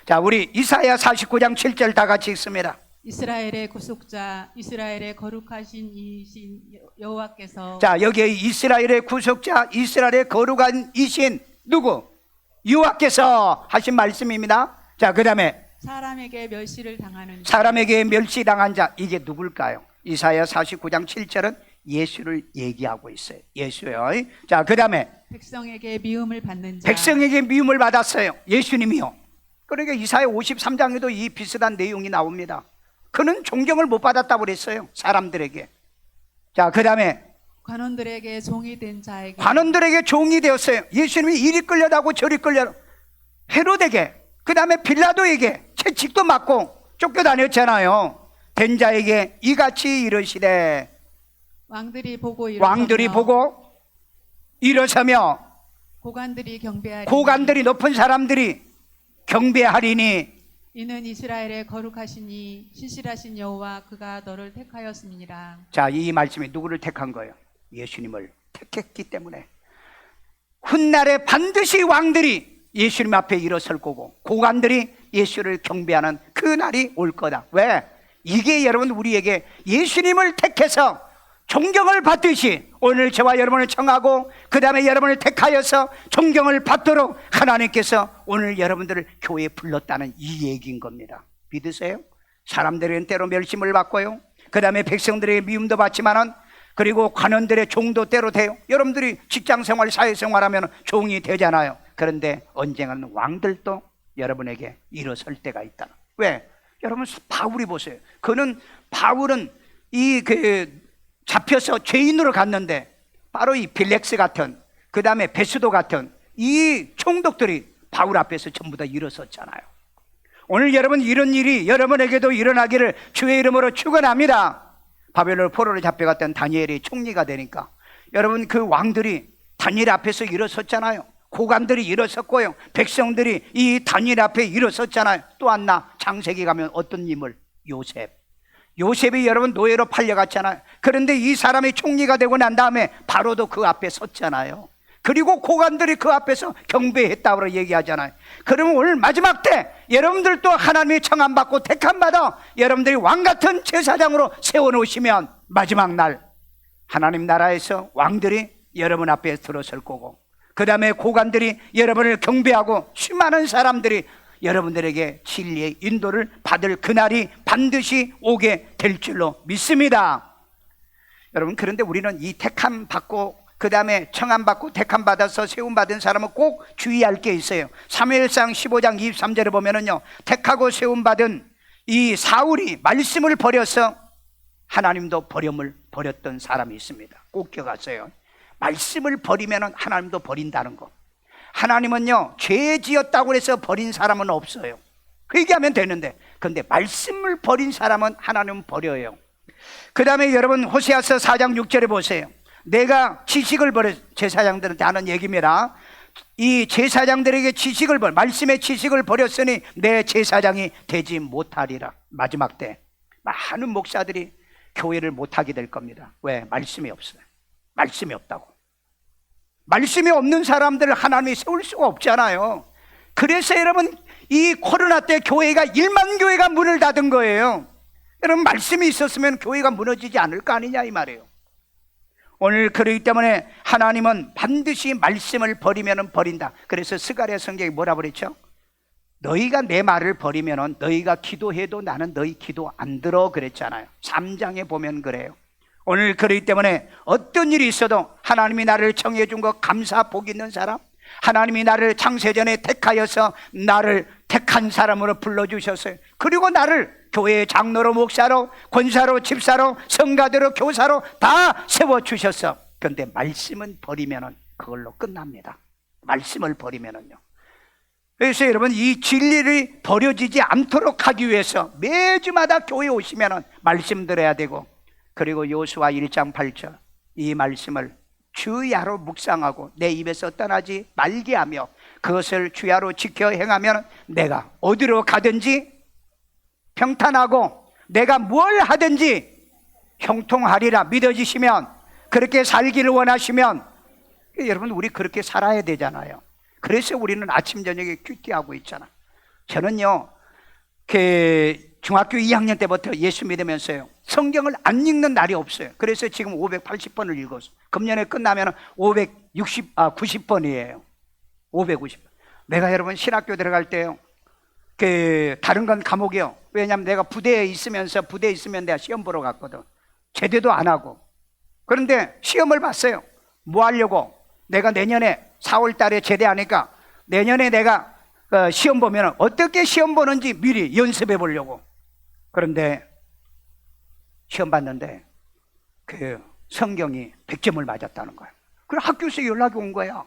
자, 우리 이사야 49장 7절 다 같이 읽습니다. 이스라엘의 구속자, 이스라엘의 거룩하신 이신 여호와께서. 자, 여기에 이스라엘의 구속자, 이스라엘의 거룩한 이신 누구? 여호와께서 하신 말씀입니다. 자, 그 다음에 사람에게 멸시를 당하는 자. 사람에게 멸시당한 자, 이게 누굴까요? 이사야 49장 7절은 예수를 얘기하고 있어요. 예수요. 자, 그 다음에 백성에게 미움을 받는 자. 백성에게 미움을 받았어요. 예수님이요. 그러니까 이사야 53장에도 이 비슷한 내용이 나옵니다. 그는 존경을 못 받았다고 그랬어요. 사람들에게. 자, 그 다음에 관원들에게 종이 된 자에게. 관원들에게 종이 되었어요. 예수님이 이리 끌려다고 저리 끌려. 헤로데게, 그 다음에 빌라도에게 채찍도 맞고 쫓겨다녔잖아요. 된 자에게 이같이 이르시되. 왕들이 보고 일어서며 고관들이 경배하리니. 고관들이 높은 사람들이 경배하리니. 이는 이스라엘의 거룩하시니 신실하신 여호와 그가 너를 택하였습니다. 자, 이 말씀이 누구를 택한 거예요? 예수님을 택했기 때문에 훗날에 반드시 왕들이 예수님 앞에 일어설 거고 고관들이 예수를 경배하는 그 날이 올 거다. 왜? 이게 여러분 우리에게 예수님을 택해서 존경을 받듯이 오늘 저와 여러분을 청하고 그 다음에 여러분을 택하여서 존경을 받도록 하나님께서 오늘 여러분들을 교회에 불렀다는 이 얘기인 겁니다. 믿으세요? 사람들은 때로 멸심을 받고요, 그 다음에 백성들의 미움도 받지만은, 그리고 관원들의 종도 때로 돼요. 여러분들이 직장생활, 사회생활하면 종이 되잖아요. 그런데 언젠가는 왕들도 여러분에게 일어설 때가 있다. 왜? 여러분 바울이 보세요. 바울은 잡혀서 죄인으로 갔는데 바로 이 빌렉스 같은, 그 다음에 베스도 같은 이 총독들이 바울 앞에서 전부 다 일어섰잖아요. 오늘 여러분 이런 일이 여러분에게도 일어나기를 주의 이름으로 축원합니다. 바벨론 포로로 잡혀갔던 다니엘이 총리가 되니까 여러분 그 왕들이 다니엘 앞에서 일어섰잖아요. 고관들이 일어섰고요, 백성들이 이 다니엘 앞에 일어섰잖아요. 또 하나 창세기 가면 어떤 인물? 요셉이 여러분 노예로 팔려갔잖아요. 그런데 이 사람이 총리가 되고 난 다음에 바로도 그 앞에 섰잖아요. 그리고 고관들이 그 앞에서 경배했다고 얘기하잖아요. 그러면 오늘 마지막 때 여러분들도 하나님의 청함받고 택함받아 여러분들이 왕같은 제사장으로 세워놓으시면 마지막 날 하나님 나라에서 왕들이 여러분 앞에 들어설 거고, 그 다음에 고관들이 여러분을 경배하고 수많은 사람들이 여러분들에게 진리의 인도를 받을 그날이 반드시 오게 될 줄로 믿습니다. 여러분, 그런데 우리는 이 택함 받고 그 다음에 청함 받고 택함 받아서 세움 받은 사람은 꼭 주의할 게 있어요. 사무엘상 15장 23절에 보면은요, 택하고 세움 받은 이 사울이 말씀을 버려서 하나님도 버렸던 사람이 있습니다. 꼭 기억하세요. 말씀을 버리면 하나님도 버린다는 거. 하나님은요, 죄 지었다고 해서 버린 사람은 없어요. 그 얘기하면 되는데, 그런데 말씀을 버린 사람은 하나님은 버려요. 그 다음에 여러분 호세아서 4장 6절에 보세요. 내가 지식을 버려, 제사장들한테 하는 얘기입니다. 이 제사장들에게 지식을 말씀의 지식을 버렸으니 내 제사장이 되지 못하리라. 마지막 때 많은 목사들이 교회를 못하게 될 겁니다. 왜? 말씀이 없어요. 말씀이 없다고. 말씀이 없는 사람들을 하나님이 세울 수가 없잖아요. 그래서 여러분, 이 코로나 때 교회가 1만 교회가 문을 닫은 거예요. 여러분, 말씀이 있었으면 교회가 무너지지 않을 거 아니냐 이 말이에요. 오늘 그렇기 때문에 하나님은 반드시 말씀을 버리면 버린다. 그래서 스가랴 성경이 뭐라 그랬죠? 너희가 내 말을 버리면 너희가 기도해도 나는 너희 기도 안 들어 그랬잖아요. 3장에 보면 그래요. 오늘 그렇기 때문에 어떤 일이 있어도 하나님이 나를 정해 준 거 감사 복 있는 사람, 하나님이 나를 창세전에 택하여서 나를 택한 사람으로 불러주셨어요. 그리고 나를 교회의 장로로, 목사로, 권사로, 집사로, 성가대로, 교사로 다 세워주셨어. 그런데 말씀은 버리면 그걸로 끝납니다. 말씀을 버리면은요. 그래서 여러분, 이 진리를 버려지지 않도록 하기 위해서 매주마다 교회 오시면 말씀 들어야 되고, 그리고 요수아 1장 8절 이 말씀을 주야로 묵상하고 내 입에서 떠나지 말게 하며 그것을 주야로 지켜 행하면 내가 어디로 가든지 평탄하고 내가 뭘 하든지 형통하리라. 믿어지시면, 그렇게 살기를 원하시면, 여러분, 우리 그렇게 살아야 되잖아요. 그래서 우리는 아침 저녁에 큐티하고 있잖아. 저는요, 중학교 2학년 때부터 예수 믿으면서요, 성경을 안 읽는 날이 없어요. 그래서 지금 580번을 읽었어요. 금년에 끝나면 90번이에요 590번. 내가 여러분 신학교 들어갈 때요, 다른 건 과목이요. 왜냐하면 내가 부대에 있으면 내가 시험 보러 갔거든. 제대도 안 하고. 그런데 시험을 봤어요. 뭐 하려고? 내가 내년에 4월 달에 제대하니까 내년에 내가 시험 보면 어떻게 시험 보는지 미리 연습해 보려고. 그런데 시험 봤는데 성경이 100점을 맞았다는 거예요. 그래서 학교에서 연락이 온 거야.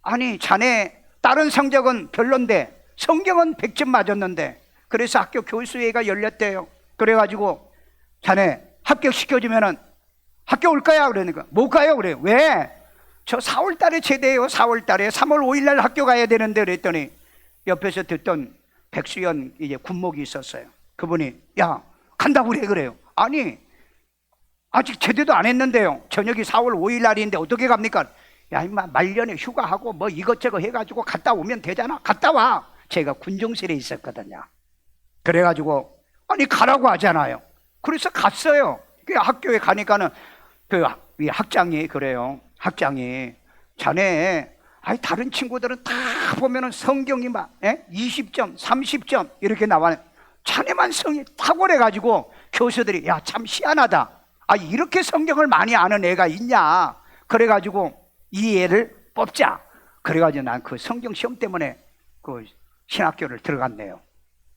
아니, 자네 다른 성적은 별론데 성경은 100점 맞았는데. 그래서 학교 교수회의가 열렸대요. 그래가지고 자네 합격시켜주면은 학교 올 거야. 그러니까 못 가요. 그래요. 왜? 저 4월 달에 제대해요. 4월 달에 3월 5일 날 학교 가야 되는데. 그랬더니 옆에서 듣던 백수연 이제 군목이 있었어요. 그분이 야, 간다고 그래요. 아니, 아직 제대도 안 했는데요. 저녁이 4월 5일 날인데 어떻게 갑니까? 야, 임마, 말년에 휴가하고 뭐 이것저것 해가지고 갔다 오면 되잖아. 갔다 와. 제가 군종실에 있었거든요. 그래가지고 아니, 가라고 하잖아요. 그래서 갔어요. 그 학교에 가니까는 이 학장이 그래요. 학장이 자네, 아니 다른 친구들은 다 보면은 성경이 막 20점, 30점 이렇게 나와요. 자네만 성이 탁월해가지고 교수들이 야, 참 희한하다. 아, 이렇게 성경을 많이 아는 애가 있냐. 그래가지고 이 애를 뽑자. 그래가지고 난 그 성경 시험 때문에 그 신학교를 들어갔네요.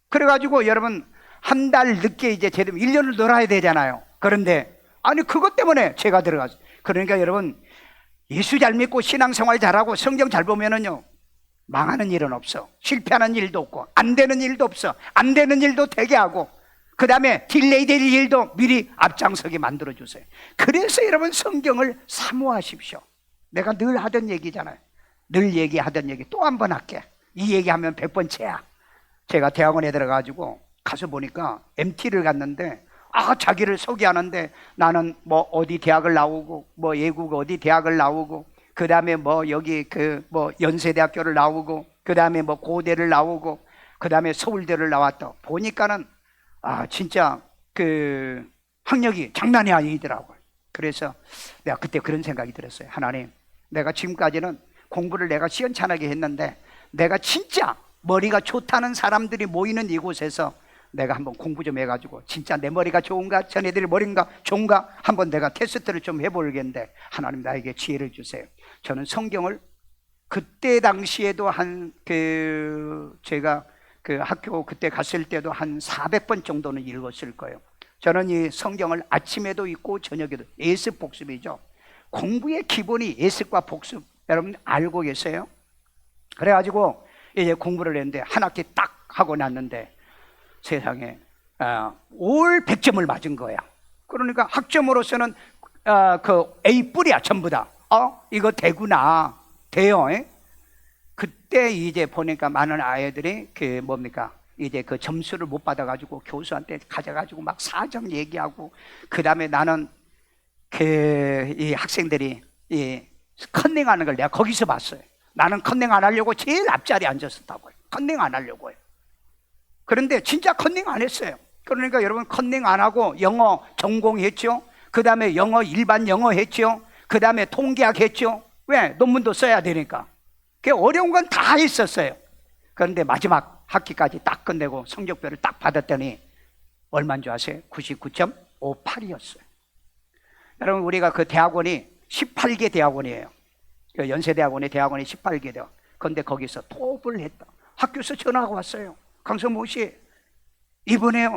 그래가지고 여러분 한 달 늦게 이제 제대로 1년을 놀아야 되잖아요. 그런데 아니, 그것 때문에 제가 들어갔어요. 그러니까 여러분, 예수 잘 믿고 신앙생활 잘하고 성경 잘 보면은요, 망하는 일은 없어. 실패하는 일도 없고 안 되는 일도 없어. 안 되는 일도 되게 하고, 그 다음에 딜레이 될 일도 미리 앞장서게 만들어주세요. 그래서 여러분, 성경을 사모하십시오. 내가 늘 하던 얘기잖아요. 늘 얘기하던 얘기 또 한 번 할게. 이 얘기하면 100번째야. 제가 대학원에 들어가가지고 가서 보니까 MT를 갔는데, 자기를 소개하는데 나는 뭐 어디 대학을 나오고 뭐 예국 어디 대학을 나오고 그 다음에 뭐 여기 뭐 연세대학교를 나오고 그 다음에 뭐 고대를 나오고 그 다음에 서울대를 나왔다. 보니까는 진짜 학력이 장난이 아니더라고요. 그래서 내가 그때 그런 생각이 들었어요. 하나님, 내가 지금까지는 공부를 내가 시원찮게 했는데 내가 진짜 머리가 좋다는 사람들이 모이는 이곳에서 내가 한번 공부 좀 해가지고 진짜 내 머리가 좋은가, 전애들의 머리가 좋은가 한번 내가 테스트를 좀 해보겠는데 하나님 나에게 지혜를 주세요. 저는 성경을 그때 당시에도 제가 그 학교 그때 갔을 때도 한 400번 정도는 읽었을 거예요. 저는 이 성경을 아침에도 읽고 저녁에도, 예습 복습이죠. 공부의 기본이 예습과 복습, 여러분 알고 계세요? 그래가지고 이제 공부를 했는데 한 학기 딱 하고 났는데 세상에 올 100점을 맞은 거야. 그러니까 학점으로서는 그 A뿔이야 전부 다. 이거 되구나, 돼요. 그때 이제 보니까 많은 아이들이 이제 그 점수를 못 받아가지고 교수한테 가져가지고 막 사정 얘기하고, 그 다음에 나는 이 학생들이 이 컨닝하는 걸 내가 거기서 봤어요. 나는 컨닝 안 하려고 제일 앞자리에 앉았었다고요. 컨닝 안 하려고요. 그런데 진짜 컨닝 안 했어요. 그러니까 여러분 컨닝 안 하고 영어 전공했죠. 그 다음에 영어 일반 영어 했죠. 그 다음에 통계학 했죠. 왜? 논문도 써야 되니까. 그 어려운 건 다 했었어요. 그런데 마지막 학기까지 딱 끝내고 성적표를 딱 받았더니 얼마인 줄 아세요? 99.58이었어요. 여러분 우리가 그 대학원이 18개 대학원이에요. 그 연세대학원의 대학원이 18개 대학원. 그런데 거기서 토업을 했다. 학교에서 전화가 왔어요. 강성모 씨, 이번에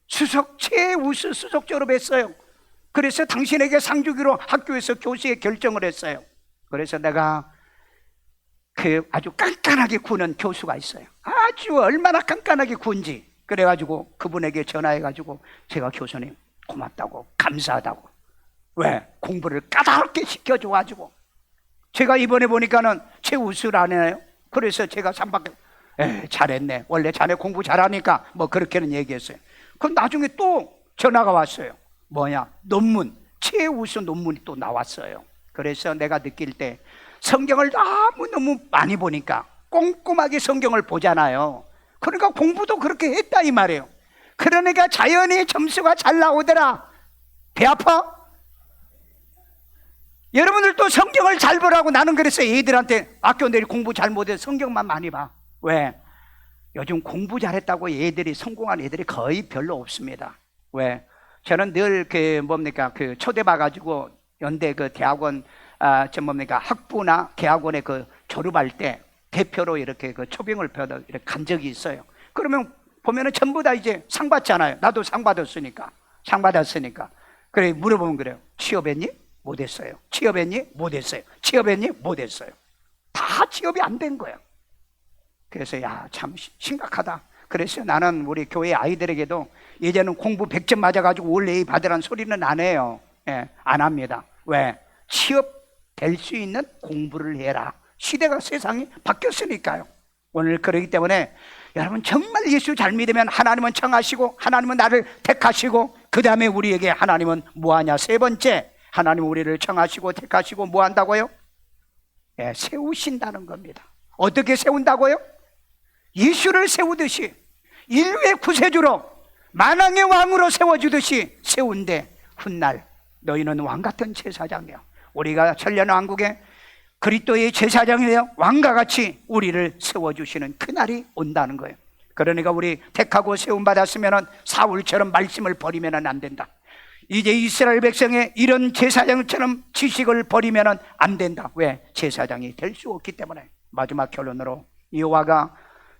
최우수 수석 졸업했어요. 그래서 당신에게 상 주기로 학교에서 교수에 결정을 했어요. 그래서 내가 아주 깐깐하게 구는 교수가 있어요. 아주 얼마나 깐깐하게 구는지. 그래가지고 그분에게 전화해가지고 제가 교수님 고맙다고, 감사하다고. 왜? 공부를 까다롭게 시켜줘가지고 제가 이번에 보니까는 최우수라네요. 그래서 제가 잘했네. 원래 자네 공부 잘하니까 뭐 그렇게는 얘기했어요. 그럼 나중에 또 전화가 왔어요. 뭐냐? 논문, 최우수 논문이 또 나왔어요. 그래서 내가 느낄 때 성경을 너무 많이 보니까 꼼꼼하게 성경을 보잖아요. 그러니까 공부도 그렇게 했다 이 말이에요. 그러니까 자연히 점수가 잘 나오더라. 배 아파? 여러분들도 성경을 잘 보라고. 나는 그래서 애들한테 학교 내일 공부 잘 못해 성경만 많이 봐. 왜? 요즘 공부 잘했다고 애들이 성공한 애들이 거의 별로 없습니다. 왜? 저는 늘 초대봐가지고 연대 대학원 학부나 대학원에 졸업할 때 대표로 이렇게 초빙을 펴서 이렇게 간 적이 있어요. 그러면 보면은 전부 다 이제 상 받잖아요. 나도 상 받았으니까. 그래 물어보면 그래요. 취업했니? 못했어요. 취업했니? 못했어요. 취업했니? 못했어요. 다 취업이 안 된 거예요. 그래서 참 심각하다. 그래서 나는 우리 교회 아이들에게도 예전은 공부 100점 맞아가지고 올 A 받으라는 소리는 안 해요. 안 합니다. 왜? 취업될 수 있는 공부를 해라. 시대가, 세상이 바뀌었으니까요. 오늘 그러기 때문에 여러분 정말 예수 잘 믿으면 하나님은 청하시고 하나님은 나를 택하시고, 그 다음에 우리에게 하나님은 뭐하냐? 세 번째, 하나님 우리를 청하시고 택하시고 뭐 한다고요? 세우신다는 겁니다. 어떻게 세운다고요? 예수를 세우듯이, 인류의 구세주로 만왕의 왕으로 세워주듯이 세운데, 훗날 너희는 왕같은 제사장이요, 우리가 천년왕국의 그리스도의 제사장이에요. 왕과 같이 우리를 세워주시는 그날이 온다는 거예요. 그러니까 우리 택하고 세움받았으면 사울처럼 말씀을 버리면 안 된다. 이제 이스라엘 백성의 이런 제사장처럼 지식을 버리면 안 된다. 왜? 제사장이 될 수 없기 때문에. 마지막 결론으로 여호와가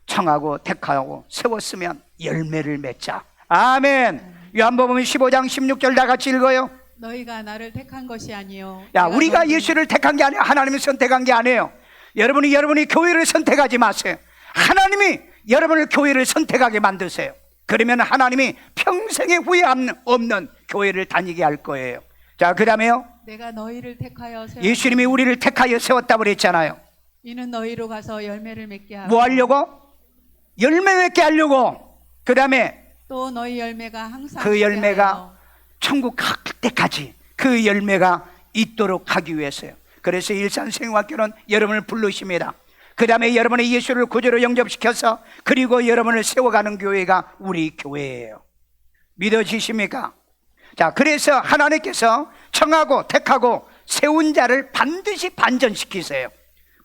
청하고 택하고 세웠으면 열매를 맺자. 아멘. 요한복음 15장 16절 다 같이 읽어요. 너희가 나를 택한 것이 아니요. 우리가 예수를 택한 게 아니에요. 하나님이 선택한 게 아니에요. 여러분이 교회를 선택하지 마세요. 하나님이 여러분을 교회를 선택하게 만드세요. 그러면 하나님이 평생에 후회 없는 교회를 다니게 할 거예요. 자, 그 다음에요. 내가 너희를 택하여 세웠다. 예수님이 우리를 택하여 세웠다고 그랬잖아요. 이는 너희로 가서 열매를 맺게 하고. 뭐 하려고? 열매 맺게 하려고. 그 다음에 또 너희 열매가 항상 그 열매가 하여. 천국 갈 때까지 그 열매가 있도록 하기 위해서요. 그래서 일산생활학교는 여러분을 부르십니다. 그 다음에 여러분의 예수를 구주로 영접시켜서 그리고 여러분을 세워가는 교회가 우리 교회예요. 믿어지십니까? 자, 그래서 하나님께서 청하고 택하고 세운 자를 반드시 반전시키세요.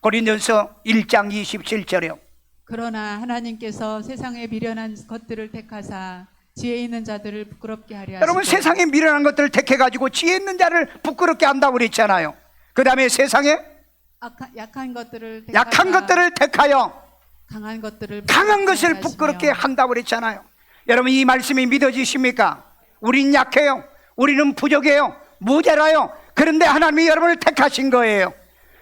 고린도서 1장 27절이요. 그러나 하나님께서 세상에 미련한 것들을 택하사 지혜 있는 자들을 부끄럽게 하려 하시고 여러분, 세상에 미련한 것들을 택해가지고 지혜 있는 자를 부끄럽게 한다고 그랬잖아요. 그 다음에 세상에 약한 것들을 택하여 강한 것들을 강한 것을 하시며 부끄럽게 한다고 그랬잖아요. 여러분, 이 말씀이 믿어지십니까? 우린 약해요. 우리는 부족해요. 모자라요. 그런데 하나님이 여러분을 택하신 거예요.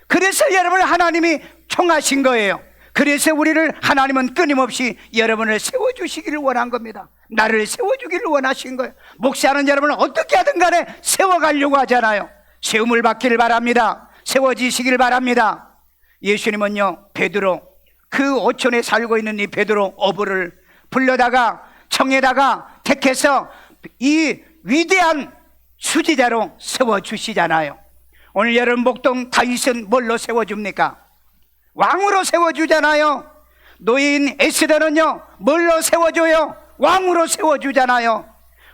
그래서 여러분을 하나님이 청하신 거예요. 그래서 우리를 하나님은 끊임없이 여러분을 세워주시기를 원한 겁니다. 나를 세워주기를 원하신 거예요. 목사는 여러분을 어떻게 하든 간에 세워가려고 하잖아요. 세움을 받기를 바랍니다. 세워지시기를 바랍니다. 예수님은요, 베드로, 그 오촌에 살고 있는 이 베드로 어부를 불러다가 청에다가 택해서 이 위대한 수지자로 세워주시잖아요. 오늘 여러분 목동 다윗은 뭘로 세워줍니까? 왕으로 세워주잖아요. 노예인 에스더는요, 뭘로 세워줘요? 왕으로 세워주잖아요.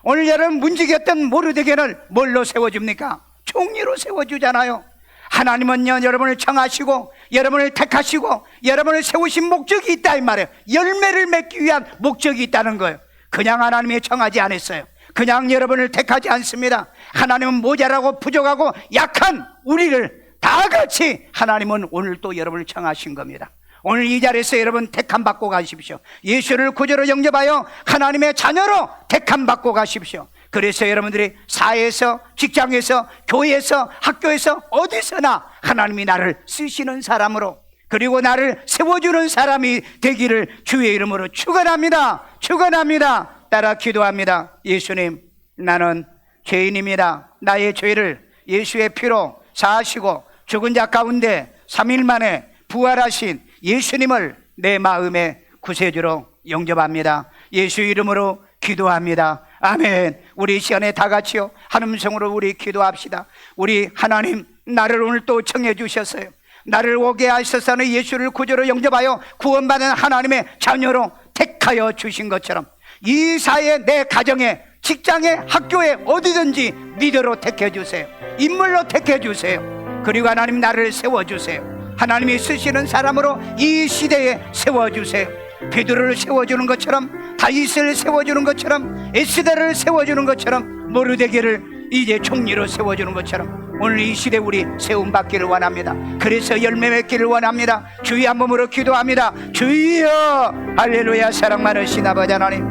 오늘 여러분 문지겼던 모르드게를 뭘로 세워줍니까? 총리로 세워주잖아요. 하나님은요, 여러분을 청하시고 여러분을 택하시고 여러분을 세우신 목적이 있다 이 말이에요. 열매를 맺기 위한 목적이 있다는 거예요. 그냥 하나님이 청하지 않았어요. 그냥 여러분을 택하지 않습니다. 하나님은 모자라고 부족하고 약한 우리를 다 같이 하나님은 오늘 또 여러분을 청하신 겁니다. 오늘 이 자리에서 여러분 택함 받고 가십시오. 예수를 구주로 영접하여 하나님의 자녀로 택함 받고 가십시오. 그래서 여러분들이 사회에서, 직장에서, 교회에서, 학교에서 어디서나 하나님이 나를 쓰시는 사람으로, 그리고 나를 세워주는 사람이 되기를 주의 이름으로 축원합니다. 축원합니다. 따라 기도합니다. 예수님, 나는 죄인입니다. 나의 죄를 예수의 피로 사하시고 죽은 자 가운데 3일 만에 부활하신 예수님을 내 마음의 구세주로 영접합니다. 예수 이름으로 기도합니다. 아멘. 우리 이 시간에 다 같이요, 한 음성으로 우리 기도합시다. 우리 하나님, 나를 오늘 또 청해 주셨어요. 나를 오게 하셔서는 예수를 구주로 영접하여 구원받은 하나님의 자녀로 택하여 주신 것처럼 이 사회에, 내 가정에, 직장에, 학교에 어디든지 리더로 택해 주세요. 인물로 택해 주세요. 그리고 하나님, 나를 세워주세요. 하나님이 쓰시는 사람으로 이 시대에 세워주세요. 베드로를 세워주는 것처럼, 다윗을 세워주는 것처럼, 에스더를 세워주는 것처럼, 모르드게를 이제 총리로 세워주는 것처럼 오늘 이 시대 우리 세움 받기를 원합니다. 그래서 열매 맺기를 원합니다. 주의 한 몸으로 기도합니다. 주여, 할렐루야. 사랑 많으신 아버지 하나님,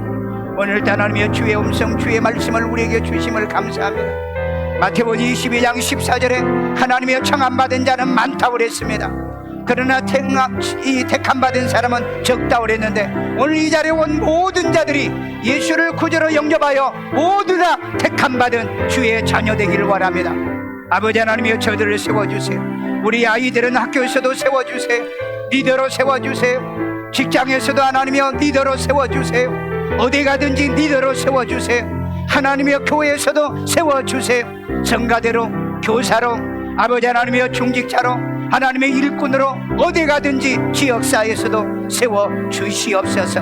오늘도 하나님의 주의 음성, 주의 말씀을 우리에게 주심을 감사합니다. 마태복음 22장 14절에 하나님의 청함받은 자는 많다고 그랬습니다. 그러나 이 택함받은 사람은 적다고 그랬는데, 오늘 이 자리에 온 모든 자들이 예수를 구주로 영접하여 모두 다 택함받은 주의 자녀 되기를 원합니다. 아버지 하나님이여, 저들을 세워주세요. 우리 아이들은 학교에서도 세워주세요. 리더로 세워주세요. 직장에서도 하나님이여 리더로 세워주세요. 어디 가든지 리더로 세워주세요. 하나님이여, 교회에서도 세워주세요. 성가대로, 교사로, 아버지 하나님이여 중직자로, 하나님의 일꾼으로 어디 가든지 지역사회에서도 세워주시옵소서.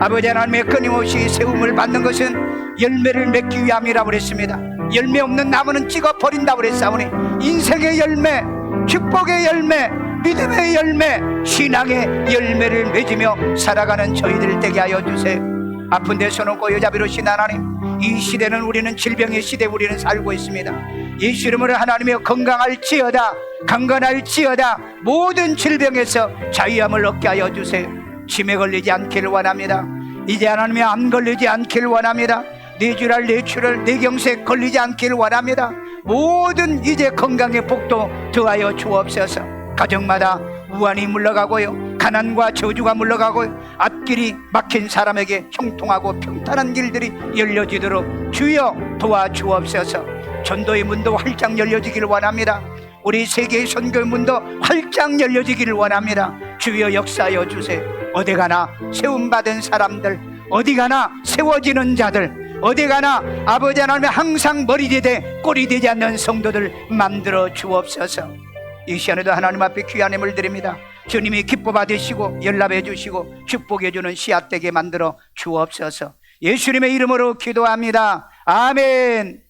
아버지 하나님의 끊임없이 세움을 받는 것은 열매를 맺기 위함이라고 그랬습니다. 열매 없는 나무는 찍어버린다고 그랬사오니 인생의 열매, 축복의 열매, 믿음의 열매, 신앙의 열매를 맺으며 살아가는 저희들 되게 하여 주세요. 아픈 데 손없고 여자비로신 하나님, 이 시대는 우리는 질병의 시대에 우리는 살고 있습니다. 예수 이름으로 하나님이여, 건강할지어다, 강건할지어다, 모든 질병에서 자유함을 얻게 하여 주세요. 치매 걸리지 않기를 원합니다. 이제 하나님이 암 걸리지 않기를 원합니다. 뇌질환, 뇌출혈, 뇌경색 걸리지 않기를 원합니다. 모든 이제 건강의 복도 더하여 주옵소서. 가정마다 우환이 물러가고요, 가난과 저주가 물러가고요, 앞길이 막힌 사람에게 형통하고 평탄한 길들이 열려지도록 주여 도와주옵소서. 전도의 문도 활짝 열려지기를 원합니다. 우리 세계의 선교의 문도 활짝 열려지기를 원합니다. 주여 역사하여 주세요. 어디 가나 세움받은 사람들, 어디 가나 세워지는 자들, 어디 가나 아버지 하나님의 항상 머리 되되 꼴이 되지 않는 성도들 만들어 주옵소서. 이 시간에도 하나님 앞에 귀한 힘을 드립니다. 주님이 기뻐 받으시고 연락해 주시고 축복해 주는 씨앗 되게 만들어 주옵소서. 예수님의 이름으로 기도합니다. 아멘.